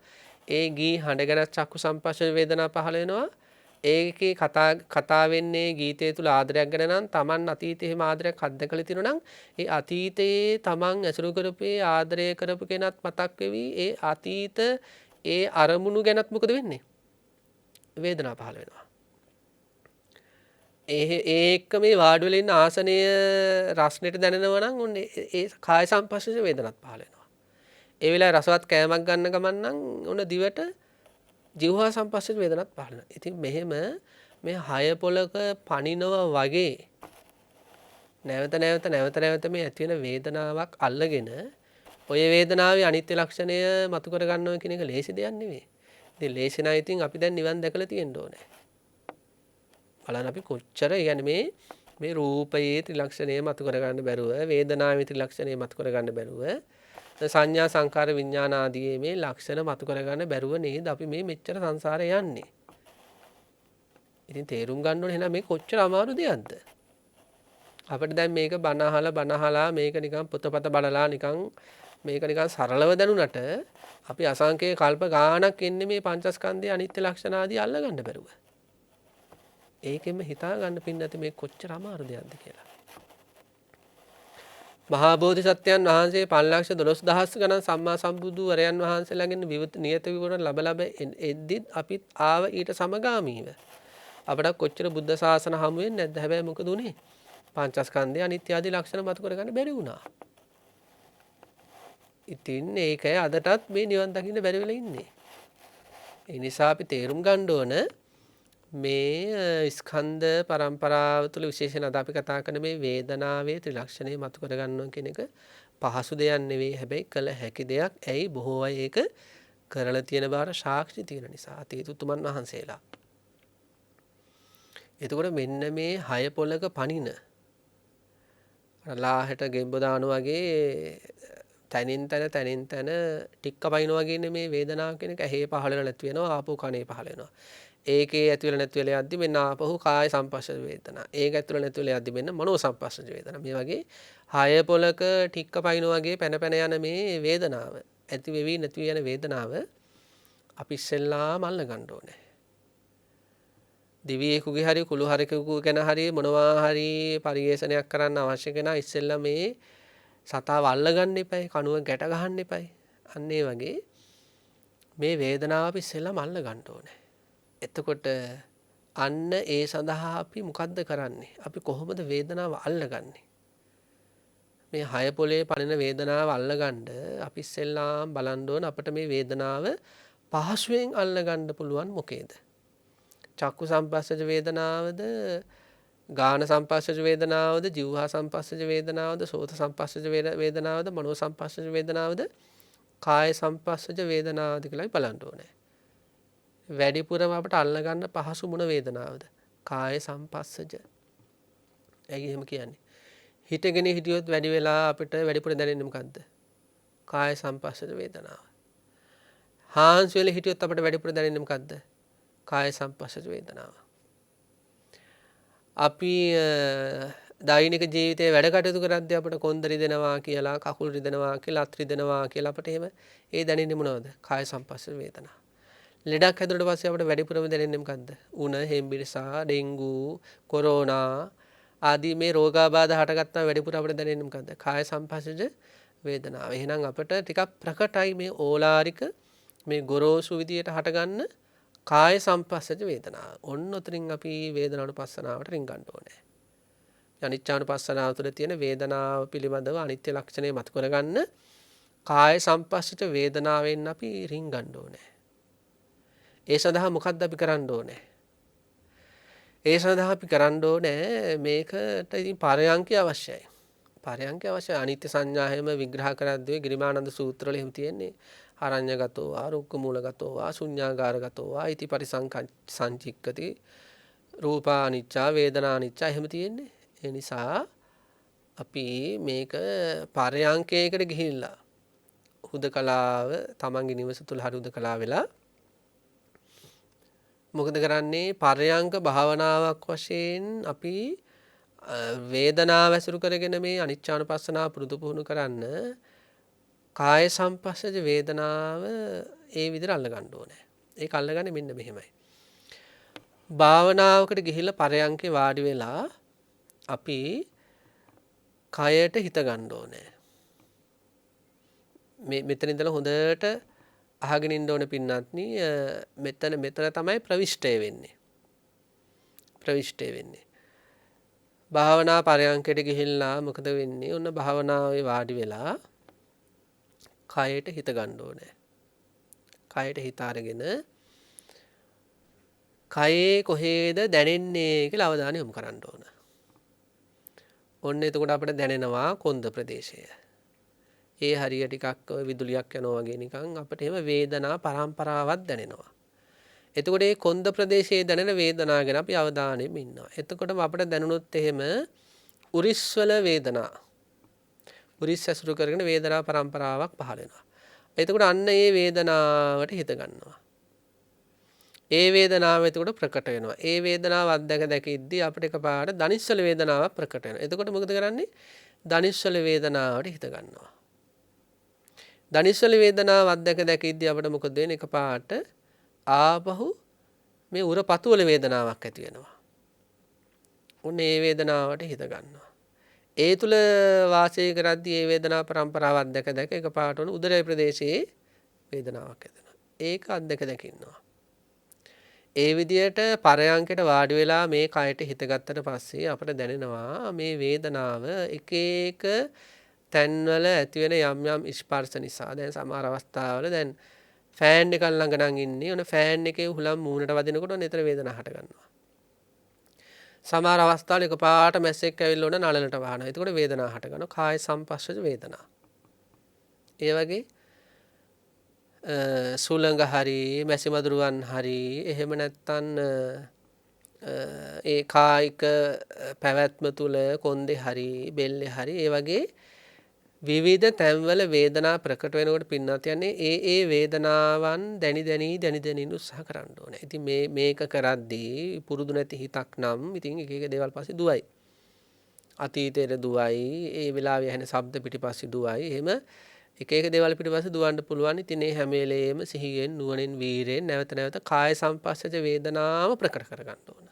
A: ඒ ගී හඬ ගැනත් චක්කු සම්පස්සජ වේදනා පහළ වෙනවා. ඒකේ කතා වෙන්නේ ගීතය තුල ආදරයක් ගැන නම් Taman අතීතයේ එහෙම ආදරයක් අත්දකලා තියෙනවා නම් ඒ අතීතයේ Taman ඇසුරු කරපු ආදරය කරපු කෙනත් මතක් වෙවි. ඒ අතීත ඒ අරමුණු ගැනත් මොකද වෙන්නේ? වේදනාව පහළ වෙනවා. ඒක මේ වාඩි වෙලා ඉන්න ආසනය රස්නෙට දැනෙනවා නම් ඔන්න ඒ කාය සංපස්සජ වේදනත් පහළ වෙනවා. ඒ වෙලාවේ රසවත් කෑමක් ගන්න ගමන් නම් ඔන්න දිවට ජීවහා සංපස්සජ වේදනත් පහළ වෙනවා. ඉතින් මෙහෙම මේ හය පොලක පණිනවා වගේ නැවත මේ ඇති වෙන වේදනාවක් අල්ලගෙන ඔය වේදනාවේ අනිත්‍ය ලක්ෂණය මතු කර ගන්නවා කියන එක ලේසි දෙයක් නෙවෙයි. ඉතින් ලේසි නම් ඉතින් අපි දැන් නිවන් දැකලා තියෙන්න ඕනේ. බලන්න අපි කොච්චර කියන්නේ මේ රූපයේ ත්‍රිලක්ෂණය මතු කරගන්න බැරුව වේදනාවේ ත්‍රිලක්ෂණය මතු කරගන්න බැරුව සංඥා සංකාර විඥාන ආදී මේ ලක්ෂණ මතු කරගන්න බැරුව නේද අපි මේ මෙච්චර සංසාරේ යන්නේ. ඉතින් තේරුම් ගන්න ඕනේ එහෙනම් මේ කොච්චර අමාරු දෙයක්ද? අපිට දැන් මේක බණ අහලා මේක නිකන් පොතපත බලලා නිකන් මේක නිකන් සරලව දැනුණට අපි අසංකේ කල්ප ගාණක් එන්නේ මේ පංචස්කන්ධයේ අනිත්‍ය ලක්ෂණ ආදී අල්ලගන්න බැරුව. ඒකෙම හිතා ගන්න පින්නති මේ කොච්චර අමාරු දෙයක්ද කියලා. මහා බෝධිසත්වයන් වහන්සේ 5,12,000 ගණන් සම්මා සම්බුදු වරයන් වහන්සේලාගෙන් නියත විවරණ ලැබ එද්දිත් අපිත් ආව ඊට සමගාමීව. අපට කොච්චර බුද්ධ ශාසන හමු වෙන්නේ නැද්ද? හැබැයි මොකද උනේ? පංචස්කන්ධය අනිත්‍ය ආදී ලක්ෂණ මත කරගන්න බැරි වුණා. ඉතින් ඒකයි අදටත් මේ නිවන් දකින්න බැරි වෙලා ඉන්නේ. ඒ නිසා අපි තේරුම් ගන්න ඕන මේ ස්කන්ධ පරම්පරාව තුළ විශේෂයෙන් අද අපි කතා කරන මේ වේදනාවේ ත්‍රිලක්ෂණය මතු කරගන්නවා කියන එක පහසු දෙයක් නෙවෙයි. හැබැයි කළ හැකි දෙයක්. ඇයි බොහෝ අය ඒක කරලා තියෙන බාර සාක්ෂි තියෙන නිසා අතීත උතුමන් වහන්සේලා. එතකොට මෙන්න මේ හය පොලක පණින ලාහට ගෙම්බ දානවා වගේ තනින් තන ටික්ක පයින් වගේ මේ වේදනාව කියන එක ඇහි පහළ වෙලා නැති වෙනවා ආපහු කනේ පහළ වෙනවා. ඒකේ ඇති වෙලා නැති වෙලා යද්දි මෙන්න ආපහු කාය සංපස්සජ වේදනා. ඒක ඇති වෙලා නැති වෙලා යද්දි මෙන්න මනෝ සංපස්සජ වේදනා. මේ වගේ හය පොලක ටික්ක පයින් වගේ පැන යන මේ වේදනාව ඇති වෙවි නැති යන වේදනාව අපි ඉස්සෙල්ලාම අල්ල ගන්න ඕනේ. දිවියෙකුගේ හරි කුළු හරකෙකු ගැන හරි මොනවා හරි පරිේෂණයක් කරන්න අවශ්‍ය කෙනා ඉස්සෙල්ලා මේ සතාව අල්ල ගන්න එපයි, කණුව ගැට ගහන්න එපයි. අන්න ඒ වගේ මේ වේදනාව අපි ඉස්සෙල්ලාම අල්ල ගන්න ඕනේ. එතකොට අන්න ඒ සඳහා අපි මොකද්ද කරන්නේ? අපි කොහොමද වේදනාව අල්ලගන්නේ? මේ හය පොලේ පනින වේදනාව අල්ලගන්න අපි ඉස්සෙල්ලාම බලන්න ඕන අපිට මේ වේදනාව පහසුවෙන් අල්ලගන්න පුළුවන් මොකේද? චක්කු සංපස්සජ වේදනාවද, ගාන සංපස්සජ වේදනාවද, જીවහා සංපස්සජ වේදනාවද, සෝත සංපස්සජ වේදනාවද, මනෝ සංපස්සජ වේදනාවද, කාය සංපස්සජ වේදනාවද කියලා බලන්න ඕනේ. වැඩිපුරම අපට අල්ලගන්න පහසු මොන වේදනාවද? කාය සංපස්සජ. ඇයි එහෙම කියන්නේ? හිතගෙන හිටියොත් වැඩි වෙලා අපිට වැඩිපුර දැනෙන්නේ මොකද්ද? කාය සංපස්සජ වේදනාව. හාන්ස් වෙලා හිටියොත් අපිට වැඩිපුර දැනෙන්නේ මොකද්ද? කාය සංපස්සජ වේදනාව. අපි දෛනික ජීවිතේ වැඩ කටයුතු කරද්දී අපිට කොන්ද රිදෙනවා කියලා, කකුල් රිදෙනවා කියලා, අත් රිදෙනවා කියලා අපිට එහෙම ඒ දැනෙන්නේ මොනවද? කාය සංපස්සජ වේදනා. ලෙඩක් හැදුනට පස්සේ අපිට වැඩිපුරම දැනෙන්නේ මොකද්ද? උණ, හෙම්බිරිසා, ඩෙන්ගු, කොරෝනා ආදී මේ රෝගාබාධ හටගත්තාම වැඩිපුර අපිට දැනෙන්නේ මොකද්ද? කාය සංපස්සජ වේදනාව. එහෙනම් අපිට ටිකක් ප්‍රකටයි මේ ඕලාරික මේ ගොරෝසු විදියට හටගන්න කාය සංපස්සජ වේදනාව. ඔන්න උතරින් අපි වේදනානුපස්සනාවට රින් ගන්න ඕනේ. අනිච්චානුපස්සනාව තුළ තියෙන වේදනාව පිළිබඳව අනිත්‍ය ලක්ෂණය මත කරගන්න කාය සංපස්සජ වේදනාවෙන් අපි රින් ගන්න ඕනේ. ඒ සඳහා මොකක්ද අපි කරන්න ඕනේ? ඒ සඳහා අපි කරන්න ඕනේ මේකට ඉතින් පරයන්කය අවශ්‍යයි. පරයන්කය අවශ්‍යයි. අනිත්‍ය සංඥා හැම විග්‍රහ කරද්දී ගිරිමානන්ද සූත්‍රවල එහෙම තියෙන්නේ. අරඤ්‍යගතෝ වා රුක්ක මූලගතෝ වා ශුඤ්ඤාගාරගතෝ වා ඉති පරිසංචික්කති රූපා අනිච්චා වේදනා අනිච්චා එහෙම තියෙන්නේ. ඒ නිසා අපි මේක පරයන්කයකට ගිහිල්ලා හුදකලාව තමන්ගේ නිවස තුළ හරි හුදකලා වෙලා මොකද කරන්නේ පරයන්ක භාවනාවක් වශයෙන් අපි වේදනාව ඇසුරු කරගෙන මේ අනිච්චානුපස්සනාව පුරුදු පුහුණු කරන්න කාය සම්පස්සජ වේදනාව ඒ විදිහට අල්ල ගන්න ඕනේ. ඒක අල්ලගන්නේ මෙන්න මෙහෙමයි. භාවනාවකට ගිහිල්ලා පරයන්කේ වාඩි වෙලා අපි කයට හිත ගන්න ඕනේ. මෙතන ඉඳලා හොඳට අහගෙන ඉන්න ඕනේ පින්නත්නි මෙතන තමයි ප්‍රවිෂ්ඨය වෙන්නේ. භාවනා පරයන්කයට ගිහිල්ලා මොකද වෙන්නේ? ඔන්න භාවනාවේ වාඩි වෙලා කයට හිත ගන්න ඕනේ. කයට හිත අරගෙන කයේ කොහේද දැනෙන්නේ කියලා අවධානය යොමු කරන්න ඕන. ඔන්න එතකොට අපිට දැනෙනවා කොන්ද ප්‍රදේශය. ඒ හරිය ටිකක් විදුලියක් යනවා වගේ නිකන් අපිට එහෙම වේදනා පරම්පරාවක් දැනෙනවා. එතකොට මේ කොන්ද ප්‍රදේශයේ දැනෙන වේදනා ගැන අපි අවධානයෙන් ඉන්නවා. එතකොටම අපිට දැනුනොත් එහෙම උරිස්වල වේදනා. උරිස් ඇසුරු කරගෙන වේදනා පරම්පරාවක් පහළ වෙනවා. එතකොට අන්න ඒ වේදනාවට හිත ගන්නවා. ඒ වේදනාව එතකොට ප්‍රකට වෙනවා. ඒ වේදනාව අත්දැක ඉද්දී අපිට එකපාරට දනිස්සල වේදනාවක් ප්‍රකට වෙනවා. එතකොට මොකද කරන්නේ? දනිස්සල වේදනාවට හිත ගන්නවා. දනිස්සල වේදනාව අත්දැක ඉද්දී අපිට මොකද වෙන්නේ? එකපාරට ආපහු මේ උරපතු වල වේදනාවක් ඇති වෙනවා. ඔන්න ඒ වේදනාවට හිත ගන්නවා. ඒ තුල වාසය කරද්දී ඒ වේදනා පරම්පරාව අත්දැක එකපාරට උන උදරය ප්‍රදේශයේ වේදනාවක් ඇතිවෙනවා. ඒක අත්දැක ඉන්නවා. ඒ විදියට පරයන්කට වාඩි වෙලා මේ කයට හිත ගත්තට පස්සේ අපිට දැනෙනවා මේ වේදනාව එක එක තැන්වල ඇති වෙන යම් ස්පර්ශ නිසා. දැන් සමහර අවස්ථාවල දැන් ෆෑන් එකක් ළඟ නම් ඉන්නේ. ඔන්න ෆෑන් එකේ හුලම් මූණට වදිනකොට ඔන්න එතන වේදනාවක් හට ගන්නවා. සමහර අවස්ථාවල එකපාරට මැස්සෙක් ඇවිල්ලා ඔන්න නළලට වහනවා. එතකොට වේදනාවක් හට ගන්නවා. කාය සම්පස්සජ වේදනා. ඒ වගේ සුළඟ හරි මැසි මදුරුවන් හරි එහෙම නැත්තම් ඒ කායික පැවැත්ම තුල කොන්දේ හරි බෙල්ලේ හරි ඒ වගේ විවිධ තැන්වල වේදනා ප්‍රකට වෙනකොට පින්නත් යන්නේ ඒ වේදනාවන් දැනි උත්සාහ කරන්න ඕනේ. ඉතින් මේක කරද්දී පුරුදු නැති හිතක් නම් ඉතින් එක එක දේවල් පස්සේ දුවයි. අතීතයට දුවයි, ඒ වෙලාවේ ඇහෙන ශබ්ද පිටිපස්සේ දුවයි. එහෙම එක එක දේවල් පිටිපස්සේ දුවන්න පුළුවන්. ඉතින් මේ හැම වෙලේම සිහියෙන් නුවණින් වීරයෙන් නැවත කාය සංපස්සජ වේදනාව ප්‍රකට කර ගන්න ඕන.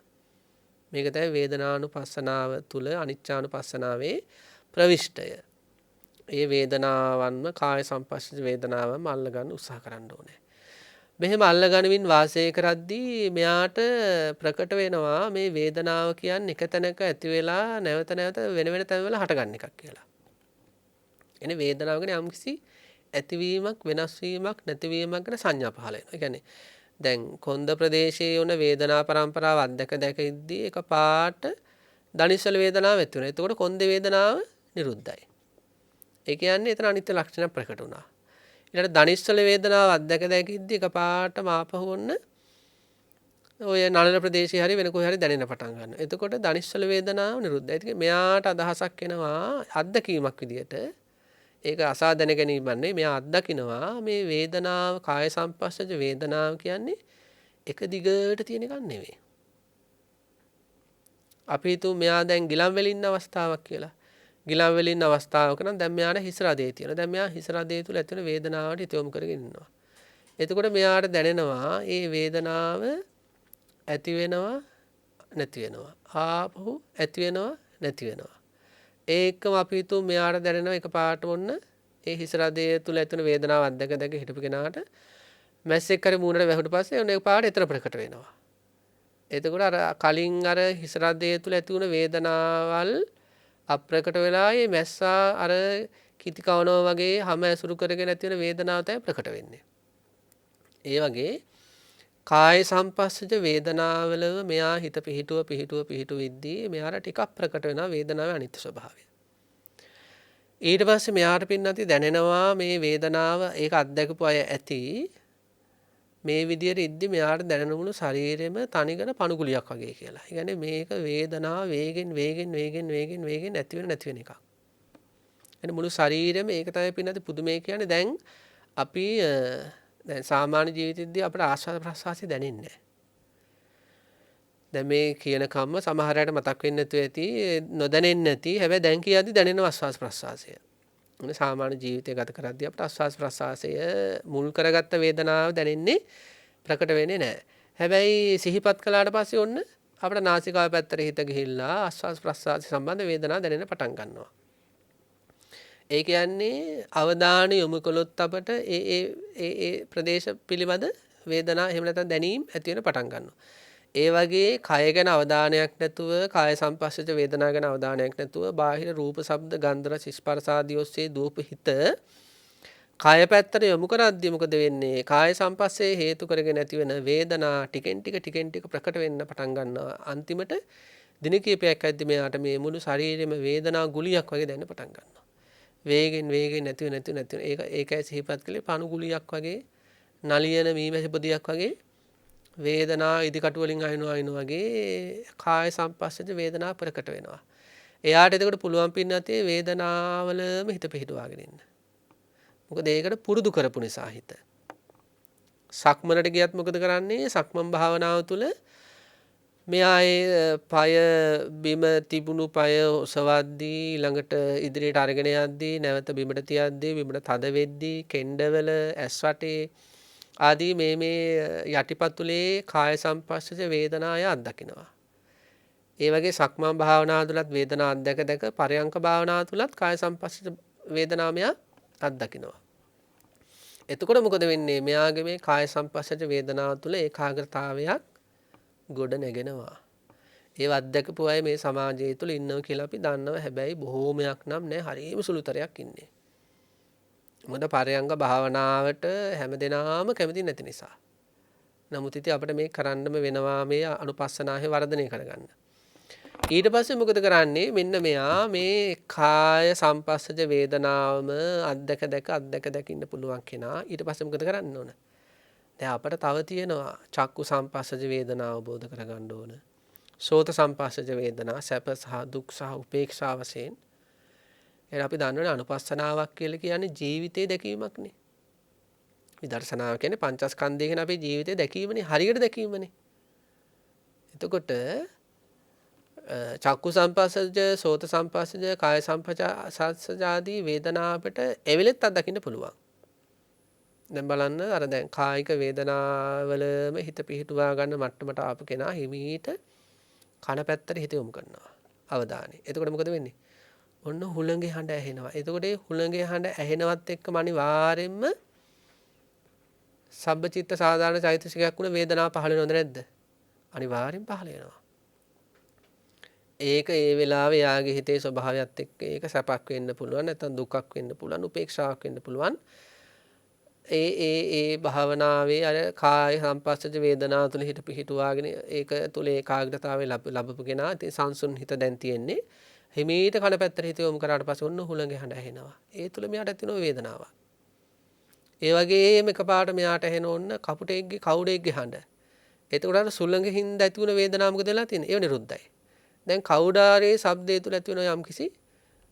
A: මේක තමයි වේදනානුපස්සනාව තුල අනිච්චානුපස්සනාවේ ප්‍රවිෂ්ඨය. ඒ වේදනාවන්ම කාය සංපස්සජ වේදනාවම අල්ල ගන්න උත්සාහ කරන්න ඕනේ. මෙහෙම අල්ල ගනිමින් වාසය කරද්දී මෙයාට ප්‍රකට වෙනවා මේ වේදනාව කියන්නේ එක තැනක ඇති වෙලා නැවත වෙන තැන්වල හටගන්න එකක් කියලා. එනේ වේදනාව කියන්නේ යම්කිසි ඇතිවීමක් වෙනස් වීමක් නැතිවීමක් ගැන සංඥා පහළ වෙනවා. ඒ කියන්නේ දැන් කොන්ද ප්‍රදේශයේ වුණ වේදනා පරම්පරාව අත්දැක ඉද්දී එකපාරට දනිස්සල වේදනාව ඇති වෙනවා. එතකොට කොන්දේ වේදනාව නිරුද්ධයි. ඒ කියන්නේ එතන අනිත්‍ය ලක්ෂණ ප්‍රකට වුණා. ඊළඟට දනිස්සල වේදනාව අත්දැක ඉද්දී එකපාරට මාපහු වොන්න ඔය නළල ප්‍රදේශයේ හරි වෙන කොහේ හරි දැනෙන්න පටන් ගන්නවා. එතකොට දනිස්සල වේදනාව නිරුද්ධයි. ඒක මෙයාට අදහසක් එනවා අත්දැකීමක් විදියට. ඒක අසා දැන ගැනීමක් නෙවෙයි. මෙයා අත්දකිනවා මේ වේදනාව කාය සංපස්සජ වේදනාව කියන්නේ එක දිගට තියෙන එකක් නෙවෙයි. අපි හිතුව මෙයා දැන් ගිලන් වෙල ඉන්න අවස්ථාවක් කියලා. ගිලන් වෙල ඉන්න අවස්ථාවක නම් දැන් මෙයාට හිස් රදේ තියෙනවා. දැන් මෙයා හිස් රදේ තුල ඇති වෙන වේදනාවට හිත යොමු කරගෙන ඉන්නවා. එතකොට මෙයාට දැනෙනවා මේ වේදනාව ඇති වෙනවා නැති වෙනවා. ආපහු ඇති වෙනවා නැති වෙනවා. ඒකම අපි හිතුව මෙයාට දැනෙනවා එකපාරට මොන්න ඒ හිස් රදේ තුල ඇති වෙන වේදනාව අත්දැක හිටපු කෙනාට මැස්සෙක් හරි මූණට වැහුවට පස්සේ ඔන්න එකපාරට එතන ප්‍රකට වෙනවා. එතකොට අර කලින් අර හිස් රදේ තුල ඇති වුණ වේදනාවල් අප්‍රකට වෙලා මේ මැස්සා අර කිති කවනවා වගේ හැම ඇසුරු කරගෙන ඇති වෙන වේදනාව තමයි ප්‍රකට වෙන්නේ. ඒ වගේ කාය සම්පස්සජ වේදනාවලව මෙයා හිත පිහිටුව විද්දී මෙයාට ටිකක් ප්‍රකට වෙනවා වේදනාවේ අනිත්‍ය ස්වභාවය. ඊට පස්සේ මෙයාට පින්නති දැනෙනවා මේ වේදනාව ඒක අත්දැකපු අය ඇති මේ විදියට ඉද්දි මෙයාට දැනෙනුණු ශරීරෙම තනිකර පණුගුලියක් වගේ කියලා. ඒ කියන්නේ මේක වේදනාව වේගෙන් නැති වෙන එකක්. එනේ මුළු ශරීරෙම ඒක තමයි පින්නති පුදුමේ කියන්නේ දැන් අපි දැන් සාමාන්‍ය ජීවිතෙදී අපට ආස්වාද ප්‍රසආසය දැනෙන්නේ නැහැ. දැන් මේ කියන කම්ම සමහර අයට මතක් වෙන්නේ නැතුව ඇති නොදැනෙන්නේ නැති හැබැයි දැන් කියද්දි දැනෙන ආස්වාද ප්‍රසආසය. මොන සාමාන්‍ය ජීවිතය ගත කරද්දී අපට ආස්වාද ප්‍රසආසය මුල් කරගත්ත වේදනාව දැනෙන්නේ ප්‍රකට වෙන්නේ නැහැ. හැබැයි සිහිපත් කළාට පස්සේ ඔන්න අපේ නාසිකාව පැත්තට හිත ගිහිල්ලා ආස්වාද ප්‍රසආස සම්බන්ධ වේදනාව දැනෙන්න පටන් ගන්නවා. ඒ කියන්නේ අවධානය යොමු කළොත් අපට ඒ ප්‍රදේශ පිළිබඳ වේදනා එහෙම නැත්නම් දැනීම් ඇති වෙන පටන් ගන්නවා. ඒ වගේ කය ගැන අවධානයක් නැතුව කාය සංපස්සජ වේදනා ගැන අවධානයක් නැතුව බාහිර රූප ශබ්ද ගන්ධ රස ස්පර්ශ ආදී ඔස්සේ දූප හිත කය පැත්තට යොමු කරද්දී මොකද වෙන්නේ? කාය සංපස්සේ හේතු කරගෙන ඇති වෙන වේදනා ටිකෙන් ටික ප්‍රකට වෙන්න පටන් ගන්නවා. අන්තිමට දින කිහිපයක් ඇද්දි මෙයාට මේ මුළු ශරීරෙම වේදනා ගුලියක් වගේ දැනෙන්න පටන් ගන්නවා. වේගෙන් නැති වෙන ඒකයි සිහිපත් කළේ පණු ගුලියක් වගේ නලියන මීමැසි පොදියක් වගේ වේදනා ඉදිකටු වලින් අයින් වගේ කාය සංපස්සජ වේදනා ප්‍රකට වෙනවා. එයාට එතකොට පුළුවන් පින්නතේ වේදනාවලම හිත පිහිටුවාගෙන ඉන්න. මොකද ඒකට පුරුදු කරපු නිසා හිත. සක්මනට ගියත් මොකද කරන්නේ? සක්මන් භාවනාව තුළ මෙයා ඒ পায় බිම තිබුණු পায় ඔසවද්දී ළඟට ඉදිරියට අරගෙන යද්දී නැවත බිමට තියද්දී බිමට තද වෙද්දී කෙන්ඩවල ඇස් වටේ ආදී මේ යටිපතුලේ කාය සංපස්සජ වේදනාය අත්දකිනවා. ඒ වගේ සක්මන් භාවනාව තුලත් වේදනා අත්දැක පරයන්ක භාවනාව තුලත් කාය සංපස්සජ වේදනාව මෙයා අත්දකිනවා. එතකොට මොකද වෙන්නේ? මෙයාගේ මේ කාය සංපස්සජ වේදනාව තුල ඒකාග්‍රතාවයක් ගොඩ නැගෙනවා. ඒ අත්දැකපු අය මේ සමාජය තුළ ඉන්නවා කියලා අපි දන්නවා. හැබැයි බොහෝමයක් නම් නෑ, හරියම සුළුතරයක් ඉන්නේ. මොකද පරයන්ක භාවනාවට හැමදෙනාම කැමති නැති නිසා. නමුත් ඉතින් අපිට මේ කරන්නම වෙනවා මේ අනුපස්සනාවේ වර්ධනය කරගන්න. ඊට පස්සේ මොකද කරන්නේ? මෙන්න මෙයා මේ කාය සංපස්සජ වේදනාවම අත්දැක ඉන්න පුළුවන් කෙනා ඊට පස්සේ මොකද කරන්න ඕන? දැන් අපිට තව තියෙනවා චක්කු සංපස්සජ වේදනාව අවබෝධ කරගන්න ඕන. සෝත සංපස්සජ වේදනා සැප සහ දුක් සහ උපේක්ෂා වශයෙන්. එහෙනම් අපි දන්නවනේ අනුපස්සනාවක් කියලා කියන්නේ ජීවිතේ දැකීමක්නේ. විදර්ශනාව කියන්නේ පංචස්කන්ධය කියන අපේ ජීවිතේ දැකීමනේ, හරියට දැකීමනේ. එතකොට චක්කු සංපස්සජ, සෝත සංපස්සජ, කාය සංපස්සජ ආදී වේදනා අපිට එවෙලෙත් අත්දකින්න පුළුවන්. දැන් බලන්න අර දැන් කායික වේදනාවලම හිත පිහිටුවා ගන්න මට්ටමට ආපු කෙනා හිමීට කන පැත්තට හිත යොමු කරනවා අවධානය. එතකොට මොකද වෙන්නේ? ඔන්න හුළඟේ හඬ ඇහෙනවා. එතකොට ඒ හුළඟේ හඬ ඇහෙනවත් එක්කම අනිවාර්යෙන්ම සබ්බචිත්ත සාධාරණ චෛතසිකයක් වුණ වේදනාව පහළ වෙනවද නැද්ද? අනිවාර්යෙන් පහළ වෙනවා. ඒක ඒ වෙලාවේ යාගේ හිතේ ස්වභාවයත් එක්ක ඒක සැපක් වෙන්න පුළුවන්, නැත්නම් දුකක් වෙන්න පුළුවන්, උපේක්ෂාවක් වෙන්න පුළුවන්. ඒ භාවනාවේ අර කාය සංපස්සජ වේදනා තුළ හිත පිහිටුවාගෙන ඒක තුළ ඒකාග්‍රතාවය ලැබපු කෙනා ඉතින් සංසුන් හිත දැන් තියෙන්නේ. හිමීට කන පැත්තට හිත යොමු කරාට පස්සේ ඔන්න හුළඟේ හඬ ඇහෙනවා. ඒ තුළ මෙයාට ඇති වෙන වේදනාවක්. ඒ වගේම එකපාරට මෙයාට ඇහෙන ඔන්න කවුඩේගේ හඬ. එතකොට අර සුළඟින්ද ඇති වෙන වේදනාව මොකද වෙලා තියෙන්නේ? ඒව නිරුද්ධයි. දැන් කවුඩාරේ ශබ්දය තුළ ඇති වෙන යම්කිසි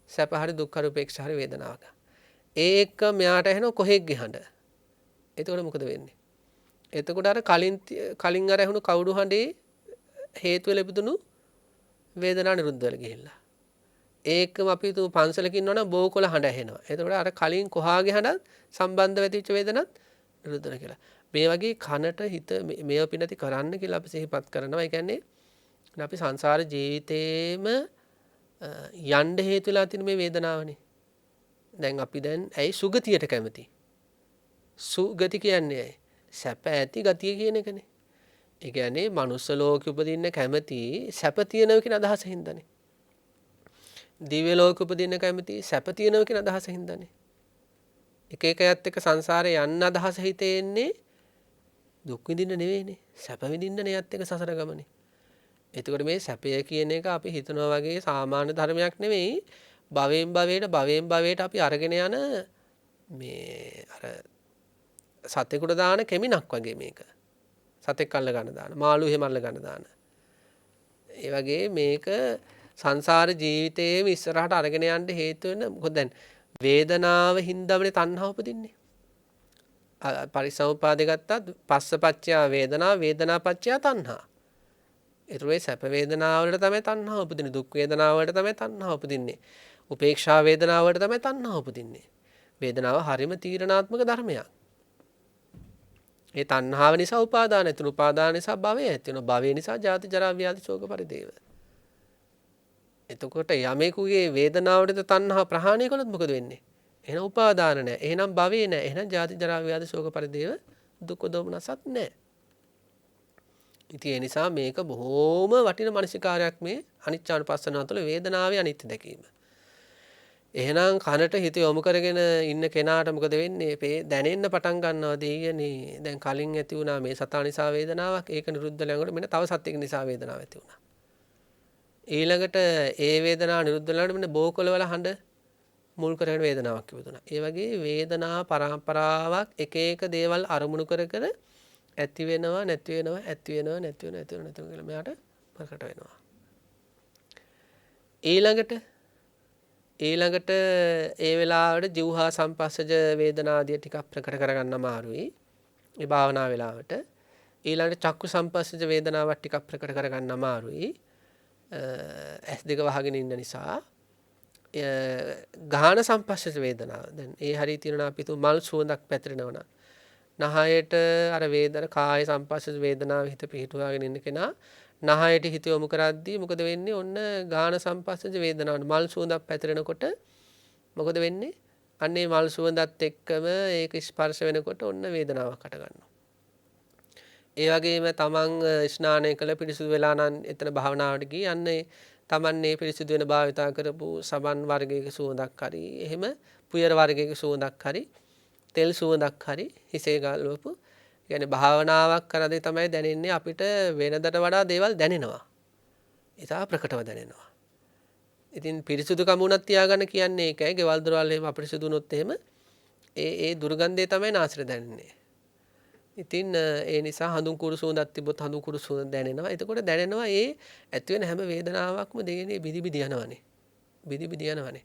A: සැප හරි දුක් හරි උපේක්ෂා හරි වේදනාවක්. ඒ එක්ක මෙයාට ඇහෙන කොහෙක්ගේ හඬ. එතකොට මොකද වෙන්නේ? එතකොට අර කලින් අර ඇහුණු කවුඩු හඬේ හේතු වෙලා ඉපදුණු වේදනාව නිරුද්ධ වෙලා ගිහිල්ලා. ඒකම අපි තු පන්සලක ඉන්නවනම් බෝකොළ හඬ ඇහෙනවා. එතකොට අර කලින් කොහාගේ හඬත් සම්බන්ධ වෙච්ච වේදනත් නිරුද්ධ වෙනවා කියලා. මේ වගේ කනට හිත මේව පිනති කරන්න කියලා අපි සිහිපත් කරනවා. ඒ කියන්නේ අපි සංසාර ජීවිතේම යන්න හේතු වෙලා තියෙන මේ වේදනාවනේ. දැන් අපි දැන් ඇයි සුගතියට කැමති? සුගති කියන්නේ සැප ඇති ගතිය කියන එකනේ. ඒ කියන්නේ මනුස්ස ලෝකෙ උපදින්න කැමති සැප තියෙනවා කියන අදහස හින්දානේ. දිව්‍ය ලෝකෙ උපදින්න කැමති සැප තියෙනවා කියන අදහස හින්දානේ. එක එක අයත් එක්ක සංසාරේ යන්න අදහස හිතේ එන්නේ දුක් විඳින්න නෙවෙයිනේ. සැප විඳින්නනේ යත් එක සසර ගමනේ. එතකොට මේ සැපය කියන එක අපි හිතනවා වගේ සාමාන්‍ය ධර්මයක් නෙවෙයි. භවයෙන් භවයට අපි අරගෙන යන මේ අර සතෙකුට දාන කෙමිනක් වගේ මේක. සතෙක් අල්ල ගන්න දාන, මාළු එහෙම අල්ල ගන්න දාන. ඒ වගේ මේක සංසාර ජීවිතයේම ඉස්සරහට අරගෙන යන්න හේතු වෙන මොකද දැන් වේදනාව හින්දාමනේ තණ්හාව උපදින්නේ. පරිසමුපාදේ ගත්තත් පස්සපච්චය වේදනා වේදනාපච්චය තණ්හා. ඒතරේ සැප වේදනාව වලට තමයි තණ්හාව උපදින්නේ. දුක් වේදනාව වලට තමයි තණ්හාව උපදින්නේ. උපේක්ෂා වේදනාව වලට තමයි තණ්හාව උපදින්නේ. වේදනාව හරිම තීරණාත්මක ධර්මයක්. ඒ තණ්හාව නිසා උපාදාන ඇති වෙනවා. උපාදාන නිසා භවය ඇති වෙනවා. භවය නිසා ජාති ජරා ව්‍යාධි ශෝක පරිදේව. එතකොට යමෙකුගේ වේදනාවට තණ්හා ප්‍රහාණය කළොත් මොකද වෙන්නේ? එහෙනම් උපාදාන නැහැ. එහෙනම් භවේ නැහැ. එහෙනම් ජාති ජරා ව්‍යාධි ශෝක පරිදේව දුක් දෝමනසත් නැහැ. ඉතින් ඒ නිසා මේක බොහොම වටින මානසිකාරයක් මේ අනිච්චානුපස්සනාව තුළ වේදනාවේ අනිත්‍ය දැකීම. එහෙනම් කනට හිත යොමු කරගෙන ඉන්න කෙනාට මොකද වෙන්නේ? දැනෙන්න පටන් ගන්නවා දෙයනේ. දැන් කලින් ඇති වුණා මේ සතා නිසා වේදනාවක්. ඒක නිරුද්ධ වෙනකොට මෙන්න තව සතෙක් නිසා වේදනාවක් ඇති වුණා. ඊළඟට ඒ වේදනාව නිරුද්ධ වෙනකොට මෙන්න බෝකොළ වල හඬ මුල් කරගෙන වේදනාවක් ඉපදුණා. ඒ වගේ වේදනා පරම්පරාවක් එක එක දේවල් අරමුණු කර කර ඇති වෙනවා නැති වෙනවා ඇති වෙනවා නැති වෙනවා ඇති වෙනවා නැති වෙනවා කියලා මෙයාට ප්‍රකට වෙනවා. ඊළඟට ඒ වෙලාවට ජීවහා සංපස්සජ වේදනාදිය ටිකක් ප්‍රකට කරගන්න අමාරුයි. මේ භාවනා වෙලාවට ඊළඟට චක්කු සංපස්සජ වේදනාවක් ටිකක් ප්‍රකට කරගන්න අමාරුයි. S2 වහගෙන ඉන්න නිසා ගාහන සංපස්සජ වේදනාව. දැන් ඒ හරිය තියෙනවා අපි තු මල් සුවඳක් පැතිරෙනවා. නහයට අර වේදන කාය සංපස්සජ වේදනාව හිත පිහිටුවාගෙන ඉන්න කෙනා නහයට හිත යොමු කරද්දී මොකද වෙන්නේ? ඔන්න ගාහන සංපස්සජ වේදනාවට මල් සුවඳක් පැතිරෙනකොට මොකද වෙන්නේ? අන්නේ මල් සුවඳත් එක්කම ඒක ස්පර්ශ වෙනකොට ඔන්න වේදනාවක් හට ගන්නවා. ඒ වගේම තමන් ස්නානය කළ පිරිසුදු වෙලා නම් එතන භාවනාවට ගියේ අන්නේ තමන්නේ පිරිසුදු වෙන භාවිතා කරපු සබන් වර්ගයක සුවඳක් හරි එහෙම පුයර වර්ගයක සුවඳක් හරි තෙල් සුවඳක් හරි හිසේ ගලවපු කියන්නේ භාවනාවක් කරද්දී තමයි දැනෙන්නේ අපිට වෙනදට වඩා දේවල් දැනෙනවා. ඉතා ප්‍රකටව දැනෙනවා. ඉතින් පිරිසුදුකම උනත් තියාගන්න කියන්නේ ඒකයි. ගෙවල් දොරවල් එහෙම අපිරිසුදු වුණොත් එහෙම ඒ දුර්ගන්ධය තමයි නාසයට දැනෙන්නේ. ඉතින් ඒ නිසා හඳුන් කුරු සුවඳක් තිබ්බොත් හඳුන් කුරු සුවඳ දැනෙනවා. එතකොට දැනෙනවා ඒ ඇති වෙන හැම වේදනාවක්ම දෙන්නේ බිදි බිදි යනවනේ. බිදි බිදි යනවනේ.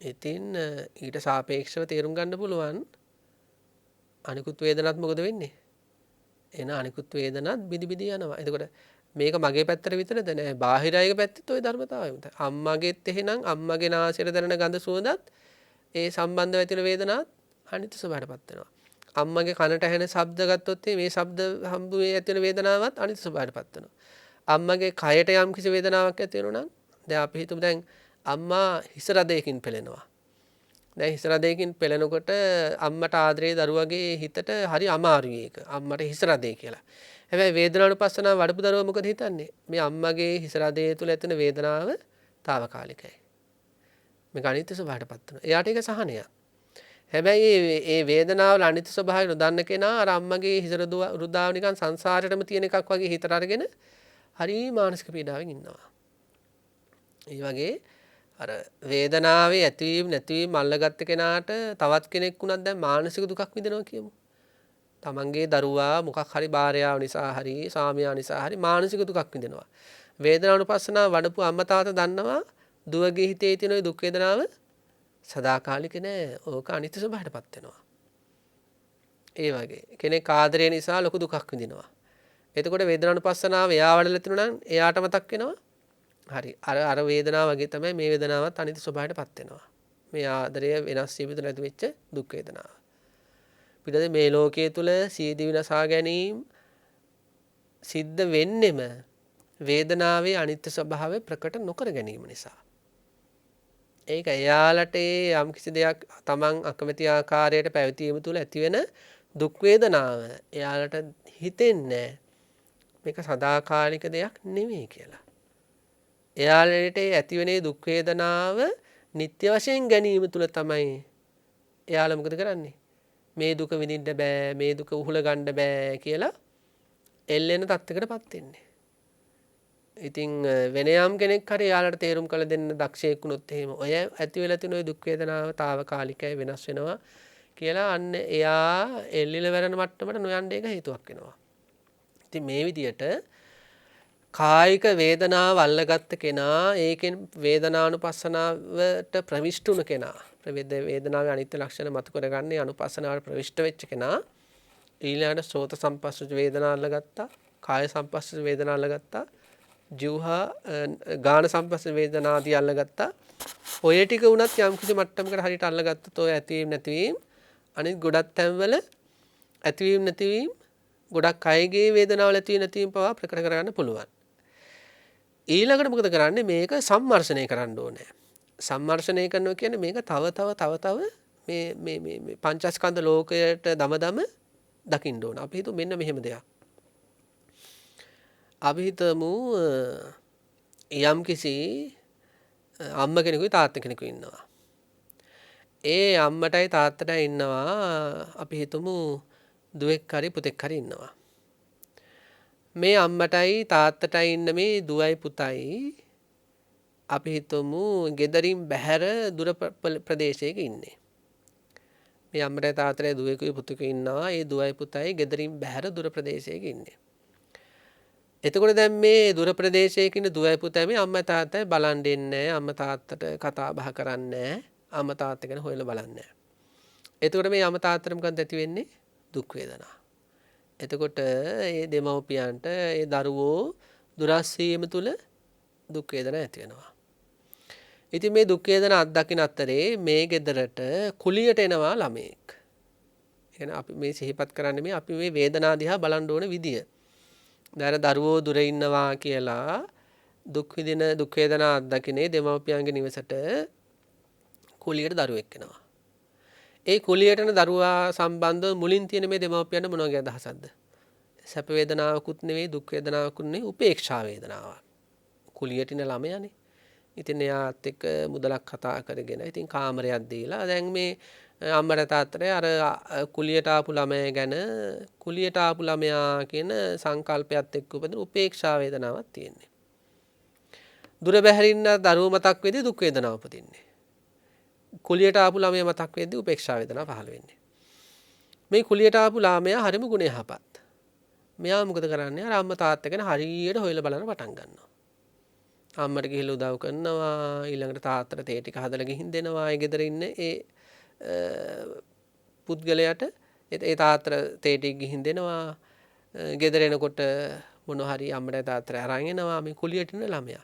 A: ඉතින් ඊට සාපේක්ෂව තේරුම් ගන්න පුළුවන් අනිකුත් වේදනත් මොකද වෙන්නේ? එන අනිකුත් වේදනත් බිදි බිදි යනවා. එතකොට මේක මගේ පැත්තට විතරද නෑ බාහිර අයගේ පැත්තෙත් ওই ධර්මතාවයම තමයි. අම්මගෙත් එහෙනම් අම්මගේ නාසයට දැනෙන ගඳ සුවඳත් ඒ සම්බන්ධව ඇති වෙන වේදනත් අනිත්‍ය ස්වභාවයටපත් වෙනවා. අම්මගේ කනට ඇහෙන ශබ්ද ගත්තොත් මේ ශබ්ද හම්බුවේ ඇති වෙන වේදනාවත් අනිත්‍ය ස්වභාවයටපත් වෙනවා. අම්මගේ කයට යම් කිසි වේදනාවක් ඇති වෙනවා නම් දැන් අපි හිතමු දැන් අම්මා හිස රදයකින් පෙළෙනවා. දැන් හිස රදයකින් පෙළෙනකොට අම්මට ආදරේ දරුවගේ හිතට හරි අමාරුයි ඒක. අම්මට හිස රදේ කියලා. හැබැයි වේදනානුපස්සනාව වඩපු දරුවා මොකද හිතන්නේ? මේ අම්මගේ හිස රදේ තුල ඇතිවන වේදනාව තාවකාලිකයි. මේක අනිත්‍ය ස්වභාවයටපත් වෙනවා. එයාට ඒක සහනයක්. හැබැයි ඒ වේදනාවල අනිත්‍ය ස්වභාවය නොදන්න කෙනා අර අම්මගේ හිස රුදාව නිකන් සංසාරෙටම තියෙන එකක් වගේ හිතට අරගෙන හරි මානසික පීඩාවෙන් ඉන්නවා. ඒ වගේ අර වේදනාවේ ඇතිවීම නැතිවීම අල්ලගත්ත කෙනාට තවත් කෙනෙක් වුණත් දැන් මානසික දුකක් විඳිනවා කියමු. තමන්ගේ දරුවා මොකක් හරි භාර්යාව නිසා හරි සාමියා නිසා හරි මානසික දුකක් විඳිනවා. වේදනානුපස්සනාව වඩපු අම්මා තාත්තා දන්නවා දුවගේ හිතේ තියෙන ওই දුක් වේදනාව සදාකාලික නෑ. ඕක අනිත්‍ය ස්වභාවයටපත් වෙනවා. ඒ වගේ කෙනෙක් ආදරය නිසා ලොකු දුකක් විඳිනවා. එතකොට වේදනානුපස්සනාව එයා වඩලා තිනුනා නම් එයාට මතක් වෙනවා. හරි අර වේදනාව වගේ තමයි මේ වේදනාවත් අනිත්‍ය ස්වභාවයටපත් වෙනවා. මේ ආදරය වෙනස් වීම නැති වෙච්ච දුක් වේදනාව. පිටද මේ ලෝකයේ තුල සීදී විනාසා ගැනීම සිද්ධ වෙන්නෙම වේදනාවේ අනිත්‍ය ස්වභාවය ප්‍රකට නොකර ගැනීම නිසා. ඒක එයාලට යම් කිසි දෙයක් තමන් අකමැති ආකාරයට පැවතීම තුළ ඇතිවෙන දුක් වේදනාව එයාලට හිතෙන්නේ මේක සදාකාලික දෙයක් නෙමෙයි කියලා. එයාලට ඇතිවෙන දුක් වේදනාව නිත්‍ය වශයෙන් ගැනීම තුළ තමයි එයාලා මොකද කරන්නේ? මේ දුක විඳින්න බෑ, මේ දුක උහුල ගන්න බෑ කියලා එල්ලෙන තත්ත්වයකටපත් වෙන්නේ. ඉතින් වෙන යම් කෙනෙක් හරි යාළට තේරුම් කළ දෙන්න දක්ෂයෙක් වුණොත් එහෙම ඔය ඇති වෙලා තියෙන ඔය දුක් වේදනාව తాවකාලිකයි වෙනස් වෙනවා කියලා අන්න එයා එල්ලිලා වැරෙන මට්ටමට නොයන්න එක හේතුවක් වෙනවා. ඉතින් මේ විදියට කායික වේදනාව අල්ලගත්ත කෙනා ඒකෙන් වේදනානුපස්සනාවට ප්‍රවිෂ්ඨ වුණ කෙනා වේදනාවේ අනිත්‍ය ලක්ෂණ මතු කරගන්නේ අනුපස්සනාවට ප්‍රවිෂ්ඨ වෙච්ච කෙනා ඊළඟට සෝත සම්පස්සජ වේදනා අල්ලගත්තා, කාය සම්පස්සජ වේදනා අල්ලගත්තා, ජීවහා ගාන සම්පස්සජ වේදනා ආදී අල්ලගත්තා. ඔය ටික උනත් යම් කිසි මට්ටමකට හරියට අල්ලගත්තොත් ඔය ඇතිවීම නැතිවීම අනිත් ගොඩක් තැන්වල ඇතිවීම නැතිවීම ගොඩක් අයගේ වේදනාවල ඇතිවීම නැතිවීම පවා ප්‍රකට කරගන්න පුළුවන්. ඊළඟට මොකද කරන්නේ? මේක සම්මර්ෂණය කරන්න ඕනේ. සම්මර්ෂණය කරනවා කියන්නේ මේක තව මේ පංචස්කන්ධ ලෝකයට දම දකින්න ඕන. අපි හිතමු මෙන්න මෙහෙම දෙයක්. අපි හිතමු යම් කිසි අම්ම කෙනෙකුයි තාත්තා කෙනෙකුයි ඉන්නවා. ඒ අම්මටයි තාත්තටයි ඉන්නවා අපි හිතමු දුවෙක් හරි පුතෙක් හරි ඉන්නවා. මේ අම්මටයි තාත්තටයි ඉන්න මේ දුවයි පුතයි අපි හිතමු ගෙදරින් බැහැර දුර ප්‍රදේශයක ඉන්නේ. මේ අම්මටයි තාත්තටයි දුවෙකුයි පුතෙකුයි ඉන්නවා. ඒ දුවයි පුතයි ගෙදරින් බැහැර දුර ප්‍රදේශයක ඉන්නේ. එතකොට දැන් මේ දුර ප්‍රදේශයක ඉන්න දුවයි පුතයි මේ අම්මා තාත්තයි බලන් දෙන්නේ නැහැ. අම්මා තාත්තට කතා බහ කරන්නේ නැහැ. අම්මා තාත්තා ගැන හොයලා බලන්නේ නැහැ. එතකොට මේ අම්මා තාත්තට මොකක්ද ඇති වෙන්නේ? දුක් වේදනා. එතකොට ඒ දෙමව්පියන්ට ඒ දරුවෝ දුරස් වීම තුල දුක් වේදනා ඇති වෙනවා. ඉතින් මේ දුක් වේදනා අත්දකින්න අතරේ මේ ගෙදරට කුලියට එනවා ළමෙක්. එහෙනම් අපි මේ සිහිපත් කරන්නේ මේ අපි මේ වේදනා දිහා බලන්න ඕන විදිය. දැන් දරුවෝ දුර ඉන්නවා කියලා දුක් විඳින දුක් වේදනා අත්දකින්නේ දෙමව්පියන්ගේ නිවසට කුලියට දරුවෙක් එනවා. ඒ කුලියට යන දරුවා සම්බන්ධව මුලින් තියෙන මේ දෙමව්පියන්ට මොන වගේ අදහසක්ද? සැප වේදනාවකුත් නෙවෙයි දුක් වේදනාවකුත් නෙවෙයි උපේක්ෂා වේදනාවක්. කුලියට ඉන ළමයානේ. ඉතින් එයාත් එක්ක මුදලක් කතා කරගෙන ඉතින් කාමරයක් දීලා දැන් මේ අම්මට තාත්තට අර කුලියට ආපු ළමයා ගැන කුලියට ආපු ළමයා කියන සංකල්පයත් එක්ක උපදින උපේක්ෂා වේදනාවක් තියෙන්නේ. දුර බැහැරින්න දරුවෝ මතක් වෙදී දුක් වේදනාව උපදින්නේ. කුලියට ආපු ළමයා මතක් වෙද්දී උපේක්ෂා වේදනාව පහළ වෙන්නේ. මේ කුලියට ආපු ළමයා හරිම ගුණ යහපත්. මෙයා මොකද කරන්නේ? අර අම්මා තාත්තා ගැන හරියට හොයලා බලන්න පටන් ගන්නවා. අම්මට ගිහිල්ලා උදව් කරනවා, ඊළඟට තාත්තට තේ ටික හදලා ගිහින් දෙනවා. ඒ ගෙදර ඉන්න ඒ පුද්ගලයාට ඒ තාත්තට තේ ටික ගිහින් දෙනවා. ගෙදර එනකොට මොන හරි අම්මට තාත්තට අරන් එනවා මේ කුලියට ඉන්න ළමයා.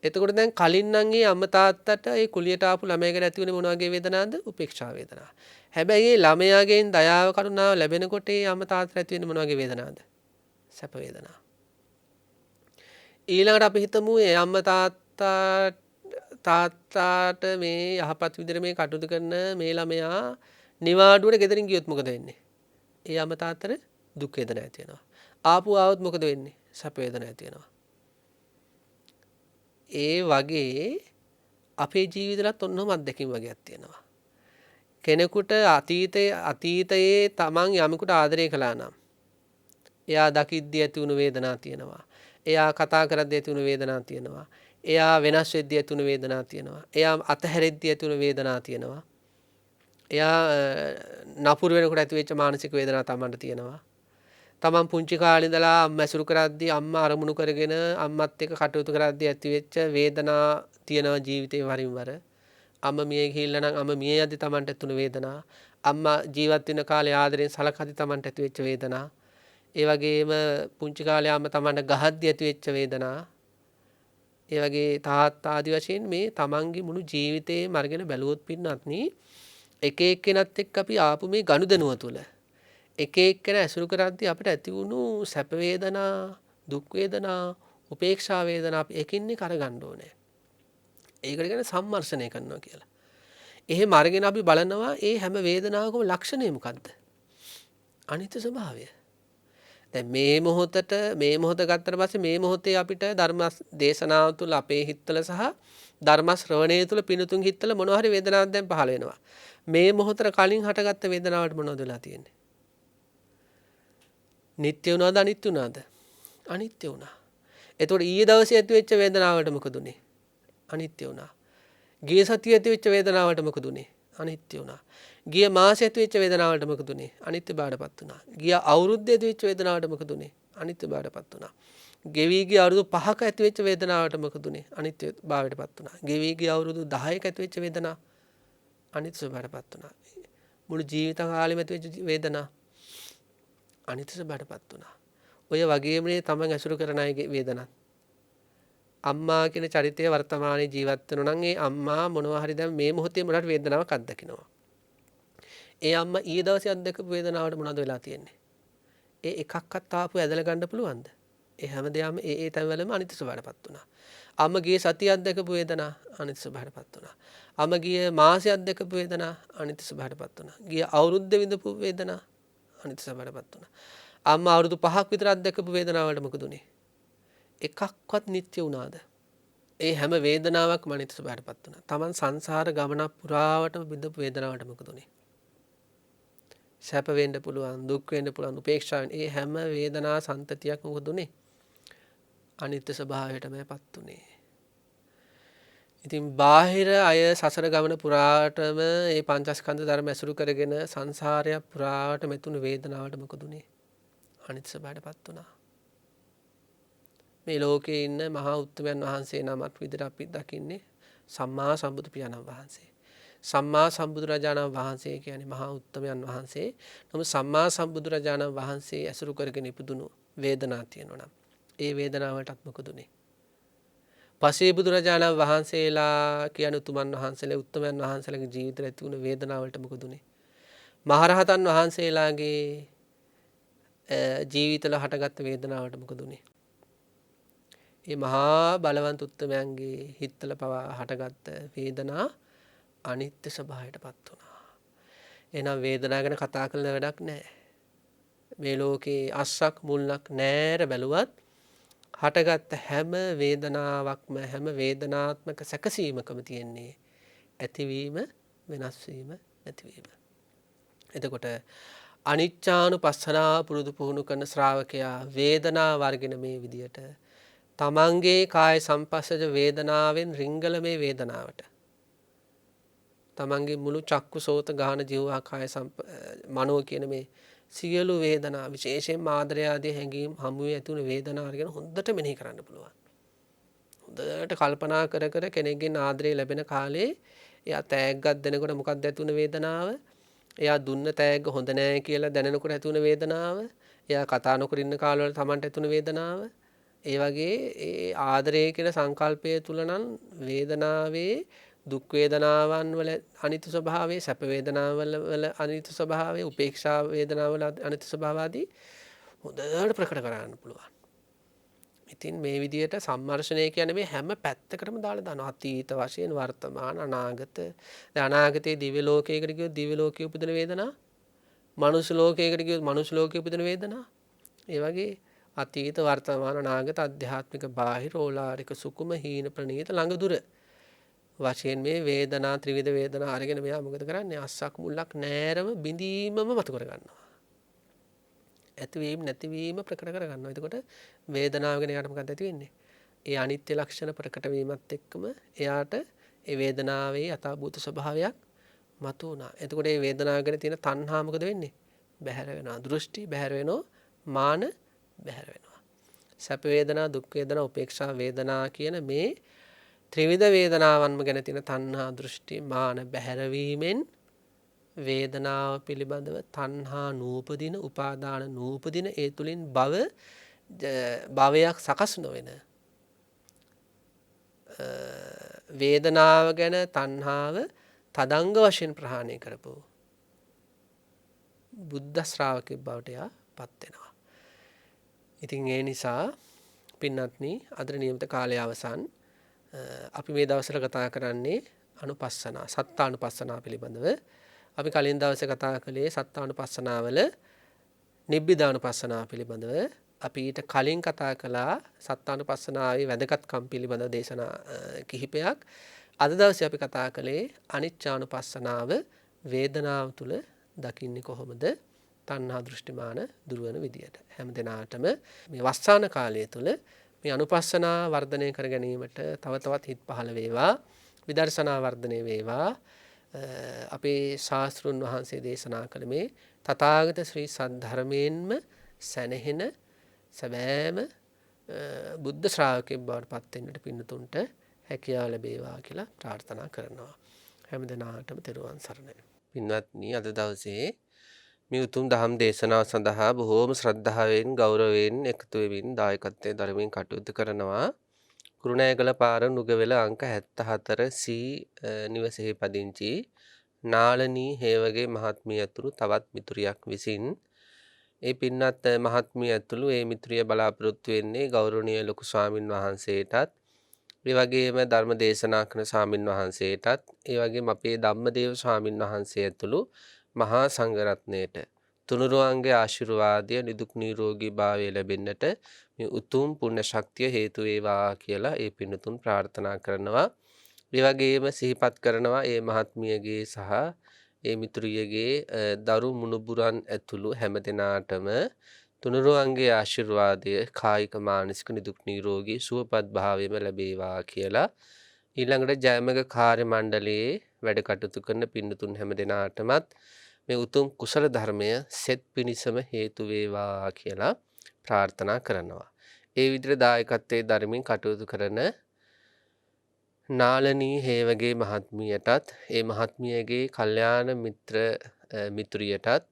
A: එතකොට දැන් කලින් නම් ඒ අම්මා තාත්තට ඒ කුලියට ආපු ළමයාගෙන ඇති වෙන්නේ මොන වගේ වේදනාවක්ද? උපේක්ෂා වේදනාව. හැබැයි ඒ ළමයාගෙන් දයාව කරුණාව ලැබෙනකොට ඒ අම්මා තාත්තට ඇති වෙන්නේ මොන වගේ වේදනාවක්ද? සැප වේදනාව. ඊළඟට අපි හිතමු ඒ අම්මා තාත්තාට මේ යහපත් විදිහට මේ කටයුතු කරන මේ ළමයා නිවාඩුවට ගෙදරින් ගියොත් මොකද වෙන්නේ? ඒ අම්මා තාත්තට දුක් වේදනා ඇති වෙනවා. ආපු ආවොත් මොකද වෙන්නේ? සැප වේදනා ඇති වෙනවා. ඒ වගේ අපේ ජීවිතවලත් ඔන්නෝම අත්දැකීම් වගේක් තියෙනවා. කෙනෙකුට අතීතයේ තමන් යමෙකුට ආදරය කළා නම් එයා දකිද්දී ඇති වුණු වේදනා තියෙනවා. එයා කතා කරද්දී ඇති වුණු වේදනා තියෙනවා. එයා වෙනස් වෙද්දී ඇති වුණු වේදනා තියෙනවා. එයා අතහැරෙද්දී ඇති වුණු වේදනා තියෙනවා. එයා නපුරු වෙනකොට ඇති වෙච්ච මානසික වේදනා තමන්ට තියෙනවා. තමන් පුංචි කාලේ ඉඳලා අම්මා ඇසුරු කරද්දී අම්මා අරමුණු කරගෙන අම්මත් එක්ක කටයුතු කරද්දී ඇති වෙච්ච වේදනා තියෙනවා ජීවිතේ වරින් වර. අම්මා මිය ගිහිල්ලා නම් අම්මා මිය යද්දී තමන්ට ඇති වුණු වේදනා. අම්මා ජීවත් වෙන කාලේ ආදරෙන් සලකද්දී තමන්ට ඇති වෙච්ච වේදනා. ඒ වගේම පුංචි කාලේ අම්මා තමන්ට ගහද්දී ඇති වෙච්ච වේදනා. ඒ වගේ තාත්තා ආදි වශයෙන් මේ තමන්ගේ මුළු ජීවිතේම අරගෙන බැලුවොත් පින්නත්නි එක එක්කෙනත් එක්ක අපි ආපු මේ ගනුදෙනුව තුළ එක එක්කෙනා ඇසුරු කරද්දී අපිට ඇති වුණු සැප වේදනා, දුක් වේදනා, උපේක්ෂා වේදනා අපි එකින් එක අරගන්න ඕනේ. ඒකට කියන්නේ සම්මර්ෂණය කරනවා කියලා. එහෙම අරගෙන අපි බලනවා ඒ හැම වේදනාවකම ලක්ෂණය මොකද්ද? අනිත්‍ය ස්වභාවය. දැන් මේ මොහොත ගත්තට පස්සේ මේ මොහොතේ අපිට ධර්ම දේශනාව තුළ අපේ හිතවල සහ ධර්ම ශ්‍රවණය තුළ පිනුතුන් හිතවල මොනවා හරි වේදනාවක් දැන් පහළ වෙනවා. මේ මොහොතට කලින් හටගත්ත වේදනාවට මොනවද වෙලා තියෙන්නේ? නිට්ටය වුණාද අනිත්‍ය වුණාද? අනිත්‍ය වුණා. එතකොට ඊයේ දවසේ ඇති වෙච්ච වේදනාවට මොකද උනේ? අනිත්‍ය වුණා. ගිය සතියේ ඇති වෙච්ච වේදනාවට මොකද උනේ? අනිත්‍ය වුණා. ගිය මාසෙ ඇති වෙච්ච වේදනාවට මොකද උනේ? අනිත්‍ය බාටපත් වුණා. ගිය අවුරුද්දේ ඇති වෙච්ච වේදනාවට මොකද උනේ? අනිත්‍ය බාටපත් වුණා. ගෙවි ගිය අවුරුදු 5ක ඇති වෙච්ච වේදනාවට මොකද උනේ? අනිත්‍ය භාවයටපත් වුණා. ගෙවි ගිය අවුරුදු 10ක ඇති වෙච්ච වේදනාව අනිත්‍ය ස්වභාවයටපත් වුණා. මුළු ජීවිත කාලෙම ඇති වෙච්ච වේදනාව අනිත්‍ය ස්වභාවයටපත් වුණා. ඔය වගේමනේ තමන් ඇසුරු කරන අයගේ වේදනාව. අම්මා කියන චරිතය වර්තමානයේ ජීවත් වෙනවා නම් ඒ අම්මා මොනවා හරි දැන් මේ මොහොතේ මොනවාට වේදනාවක් අත්දකිනවා. ඒ අම්මා ඊයේ දවසේ අත්දකපු වේදනාවට මොනවද වෙලා තියෙන්නේ? ඒ එකක්වත් ආපු ඇදලා ගන්න පුළුවන්ද? ඒ හැමදේම ඒ තැන්වලම අනිත්‍ය ස්වභාවයටපත් වුණා. අම්මගේ සතිය අත්දකපු වේදනා අනිත්‍ය ස්වභාවයටපත් වුණා. අම්මගේ මාසය අත්දකපු වේදනා අනිත්‍ය ස්වභාවයටපත් වුණා. ගිය අවුරුද්ද විඳපු වේදනා අනිත්‍ය ස්වභාවයටපත් වුණා. අම්මා අවුරුදු 5ක් විතර අත්දකපු වේදනාවලට මොකද උනේ? එකක්වත් නිත්‍ය වුණාද? ඒ හැම වේදනාවක්ම අනිත්‍ය ස්වභාවයටපත් වුණා. Taman සංසාර ගමන පුරාවටම විඳපු වේදනාවට මොකද උනේ? සැප වෙන්න පුළුවන්, දුක් වෙන්න පුළුවන්, උපේක්ෂා වෙන්න. ඒ හැම වේදනා සංතතියක් මොකද උනේ? අනිත්‍ය ස්වභාවයටමපත් උනේ. ඉතින් බාහිර අය සසර ගමන පුරාටම මේ පංචස්කන්ධ ධර්ම ඇසුරු කරගෙන සංසාරය පුරාට මෙතුණු වේදනාවට මොකද උනේ? අනිත්‍ය ස්වභාවයටපත් වුණා. මේ ලෝකේ ඉන්න මහා උත්තමයන් වහන්සේ නමක් විදිහට අපි දකින්නේ සම්මා සම්බුදු පියාණන් වහන්සේ. සම්මා සම්බුදුරජාණන් වහන්සේ කියන්නේ මහා උත්තමයන් වහන්සේ. නමුත් සම්මා සම්බුදුරජාණන් වහන්සේ ඇසුරු කරගෙන ඉපදුණු වේදනා තියෙනවා නම් ඒ වේදනාවටත් මොකද උනේ? පසේ බුදුරජාණන් වහන්සේලා කියන උතුමන් වහන්සේලා උත්තමයන් වහන්සේලාගේ ජීවිතවල ඇති වුණු වේදනාවලට මොකද උනේ? මහරහතන් වහන්සේලාගේ ජීවිතවල හටගත්ත වේදනාවට මොකද උනේ? ඒ මහා බලවන්ත උත්තමයන්ගේ හිතවල පවා හටගත්ත වේදනා අනිත්‍ය ස්වභාවයටපත් වුණා. එහෙනම් වේදනාව ගැන කතා කරන වැඩක් නැහැ. මේ ලෝකේ අස්සක් මුල්ලක් නැර බැලුවත් හටගත්ත හැම වේදනාවක්ම හැම වේදනාත්මක සැකසීමකම තියෙන්නේ ඇතිවීම වෙනස් වීම නැතිවීම. එතකොට අනිච්චානුපස්සනා පුරුදු පුහුණු කරන ශ්‍රාවකයා වේදනා වර්ගන මේ විදියට තමන්ගේ කාය සංපස්සජ වේදනාවෙන් රිංගල මේ වේදනාවට තමන්ගේ මුළු චක්කු සෝත ගාන ජීවහා කාය මනෝ කියන මේ සියලු වේදනා විශේෂයෙන් ආදරය ආදී හැඟීම් හමුවේ ඇති වුණු වේදනා ගැන හොඳට මෙනෙහි කරන්න පුළුවන්. හොඳට කල්පනා කර කර කෙනෙක්ගෙන් ආදරය ලැබෙන කාලේ එයා තෑග්ගක් දෙනකොට මොකක්ද ඇති වුණ වේදනාව? එයා දුන්න තෑග්ග හොඳ නෑ කියලා දැනෙනකොට ඇති වුණ වේදනාව. එයා කතා නොකර ඉන්න කාලවල Tamanට ඇති වුණ වේදනාව. ඒ වගේ ඒ ආදරය කියන සංකල්පය තුල නම් වේදනාවේ දුක් වේදනාවන් වල අනිත්‍ය ස්වභාවය, සැප වේදනාවල අනිත්‍ය ස්වභාවය, උපේක්ෂා වේදනාවල අනිත්‍ය ස්වභාව ආදී හොඳට ප්‍රකට කරගන්න පුළුවන්. ඉතින් මේ විදිහට සම්මර්ෂණය කියන්නේ මේ හැම පැත්තකටම දාලා දානවා. අතීත වශයෙන්, වර්තමාන, අනාගත. දැන් අනාගතයේ දිව්‍ය ලෝකයකට ගියොත් දිව්‍ය ලෝකයේ උපදින වේදනා, මනුෂ්‍ය ලෝකයකට ගියොත් මනුෂ්‍ය ලෝකයේ උපදින වේදනා. ඒ වගේ අතීත වර්තමාන අනාගත අධ්‍යාත්මික බාහිර ඕලාරික සුකුම හීන ප්‍රනීත ළඟ දුර වශයෙන් මේ වේදනා ත්‍රිවිධ වේදනා අරගෙන මෙයා මොකද කරන්නේ? අස්සක් මුල්ලක් නෑරම බිඳීමම මතු කර ගන්නවා. ඇතිවීම නැතිවීම ප්‍රකට කර ගන්නවා. එතකොට වේදනාව ගැන යාට මොකක්ද ඇති වෙන්නේ? ඒ අනිත්‍ය ලක්ෂණ ප්‍රකට වීමත් එක්කම එයාට ඒ වේදනාවේ යථාභූත ස්වභාවයක් මතු වුණා. එතකොට මේ වේදනාව ගැන තියෙන තණ්හා මොකද වෙන්නේ? බැහැර වෙනවා. දෘෂ්ටි බැහැර වෙනවා. මාන බැහැර වෙනවා. සැප වේදනා, දුක් වේදනා, උපේක්ෂා වේදනා කියන මේ ත්‍රිවිධ වේදනාවන්ම ගැන තියෙන තණ්හා, දෘෂ්ටි, මාන බැහැරවීමෙන් වේදනාව පිළිබඳව තණ්හා නූපදින, උපාදාන නූපදින, ඒ තුලින් භවයක් සකස් නොවන වේදනාව ගැන තණ්හාව තදංග වශයෙන් ප්‍රහාණය කරපු බුද්ධ ශ්‍රාවකෙක් බවට එයා පත් වෙනවා. ඉතින් ඒ නිසා පින්වත්නි අද නියමිත කාලය අවසන් අපි මේ දවස්වල කතා කරන්නේ අනුපස්සනා, සත්තානුපස්සනා පිළිබඳව. අපි කලින් දවසේ කතා කළේ සත්තානුපස්සනාවල නිබ්බිදානුපස්සනාව පිළිබඳව අපි ඊට කලින් කතා කළා සත්තානුපස්සනාවේ වැදගත්කම් පිළිබඳව දේශනා කිහිපයක්. අද දවසේ අපි කතා කළේ අනිච්චානුපස්සනාව වේදනාව තුළ දකින්නේ කොහොමද? තණ්හා දෘෂ්ටිමාන දුරවන විදියට. හැම දිනාටම මේ වස්සාන කාලය තුළ මේ අනුපස්සනා වර්ධනය කර ගැනීමට තව තවත් හිත් පහළ වේවා. විදර්ශනා වර්ධනය වේවා. අපේ ශාස්ත්‍රුන් වහන්සේ දේශනා කළ මේ තථාගත ශ්‍රී සද්ධර්මයෙන්ම සැනහෙන සැබෑම බුද්ධ ශ්‍රාවකෙක් බවට පත් වෙන්නට පින්නතුන්ට හැකියාව ලැබේවා කියලා ප්‍රාර්ථනා කරනවා. හැම දිනාටම තෙරුවන් සරණයි. පින්වත්නි, අද දවසේ මේ උතුම් දහම් දේශනාව සඳහා බොහෝම ශ්‍රද්ධාවෙන් ගෞරවයෙන් එකතු වෙමින් දායකත්වයෙන් ධර්මයෙන් කටයුතු කරනවා. කුරුණෑගල පාර නුගවැල අංක 74 සී නිවසේහි පදිංචි නාලනී හේවගේ මහත්මිය ඇතුළු තවත් මිතුරියක් විසින් ඒ පින්වත් මහත්මිය ඇතුළු ඒ මිතුරිය බලාපොරොත්තු වෙන්නේ ගෞරවනීය ලොකු ස්වාමින් වහන්සේටත්, ඒ වගේම ධර්ම දේශනා කරන ස්වාමින් වහන්සේටත්, ඒ වගේම අපේ ධම්මදේව ස්වාමින් වහන්සේ ඇතුළු මහා සංඝරත්නයට තුනුරුවන්ගේ ආශිර්වාදය නිදුක් නිරෝගී භාවය ලැබෙන්නට මේ උතුම් පුණ්‍ය ශක්තිය හේතු වේවා කියලා ඒ පින්තුන් ප්‍රාර්ථනා කරනවා. ඒ වගේම සිහිපත් කරනවා ඒ මහත්මියගේ සහ ඒ මිතුරියගේ දරු මුණුබුරන් ඇතුළු හැම දෙනාටම තුනුරුවන්ගේ ආශිර්වාදය කායික මානසික නිදුක් නිරෝගී සුවපත් භාවයම ලැබේවා කියලා ඊළඟට ජයමග කාර්ය මණ්ඩලයේ වැඩ කටයුතු කරන පින්තුන් හැම දෙනාටමත් මේ උතුම් කුසල ධර්මය සෙත් පිණිසම හේතු වේවා කියලා ප්‍රාර්ථනා කරනවා. ඒ විදිහට දායකත්වයේ ධර්මයෙන් කටයුතු කරන නාලනී හේවගේ මහත්මියටත්, ඒ මහත්මියගේ කල්යාණ මිත්‍ර මිතුරියටත්,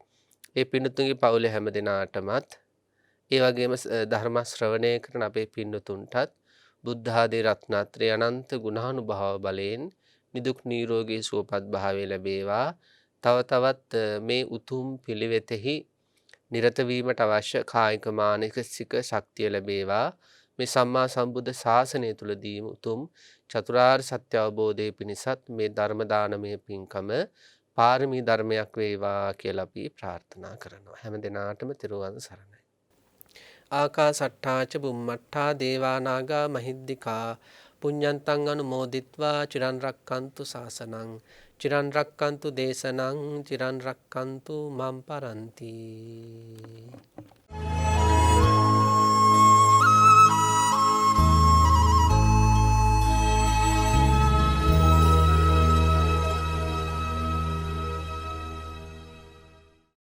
A: ඒ පින්තුන්ගේ පවුලේ හැම දෙනාටමත්, ඒ වගේම ධර්ම ශ්‍රවණය කරන අපේ පින්තුන්ටත් බුද්ධ ආදී රත්නත්‍රය අනන්ත ගුණානුභාව බලයෙන් නිදුක් නිරෝගී සුවපත් භාවය ලැබේවා. තව තවත් මේ උතුම් පිළිවෙතෙහි නිරත වීමට අවශ්‍ය කායික මානසික ශක්තිය ලැබේවා. මේ සම්මා සම්බුද්ධ ශාසනය තුලදීම උතුම් චතුරාර්ය සත්‍ය අවබෝධයේ පිණිසත් මේ ධර්ම දානමය පින්කම පාරමී ධර්මයක් වේවා කියලා අපි ප්‍රාර්ථනා කරනවා. හැම දිනාටම තෙරුවන් සරණයි. ආකාසට්ඨා ච බුම්මට්ඨා දේවා නාග මහිද්దికා පුඤ්ඤන්තං අනුමෝදිත්වා චිරන් රක්칸තු ශාසනං චිරන් රක්칸තු දේශනං චිරන් රක්칸තු මම් පරන්ති.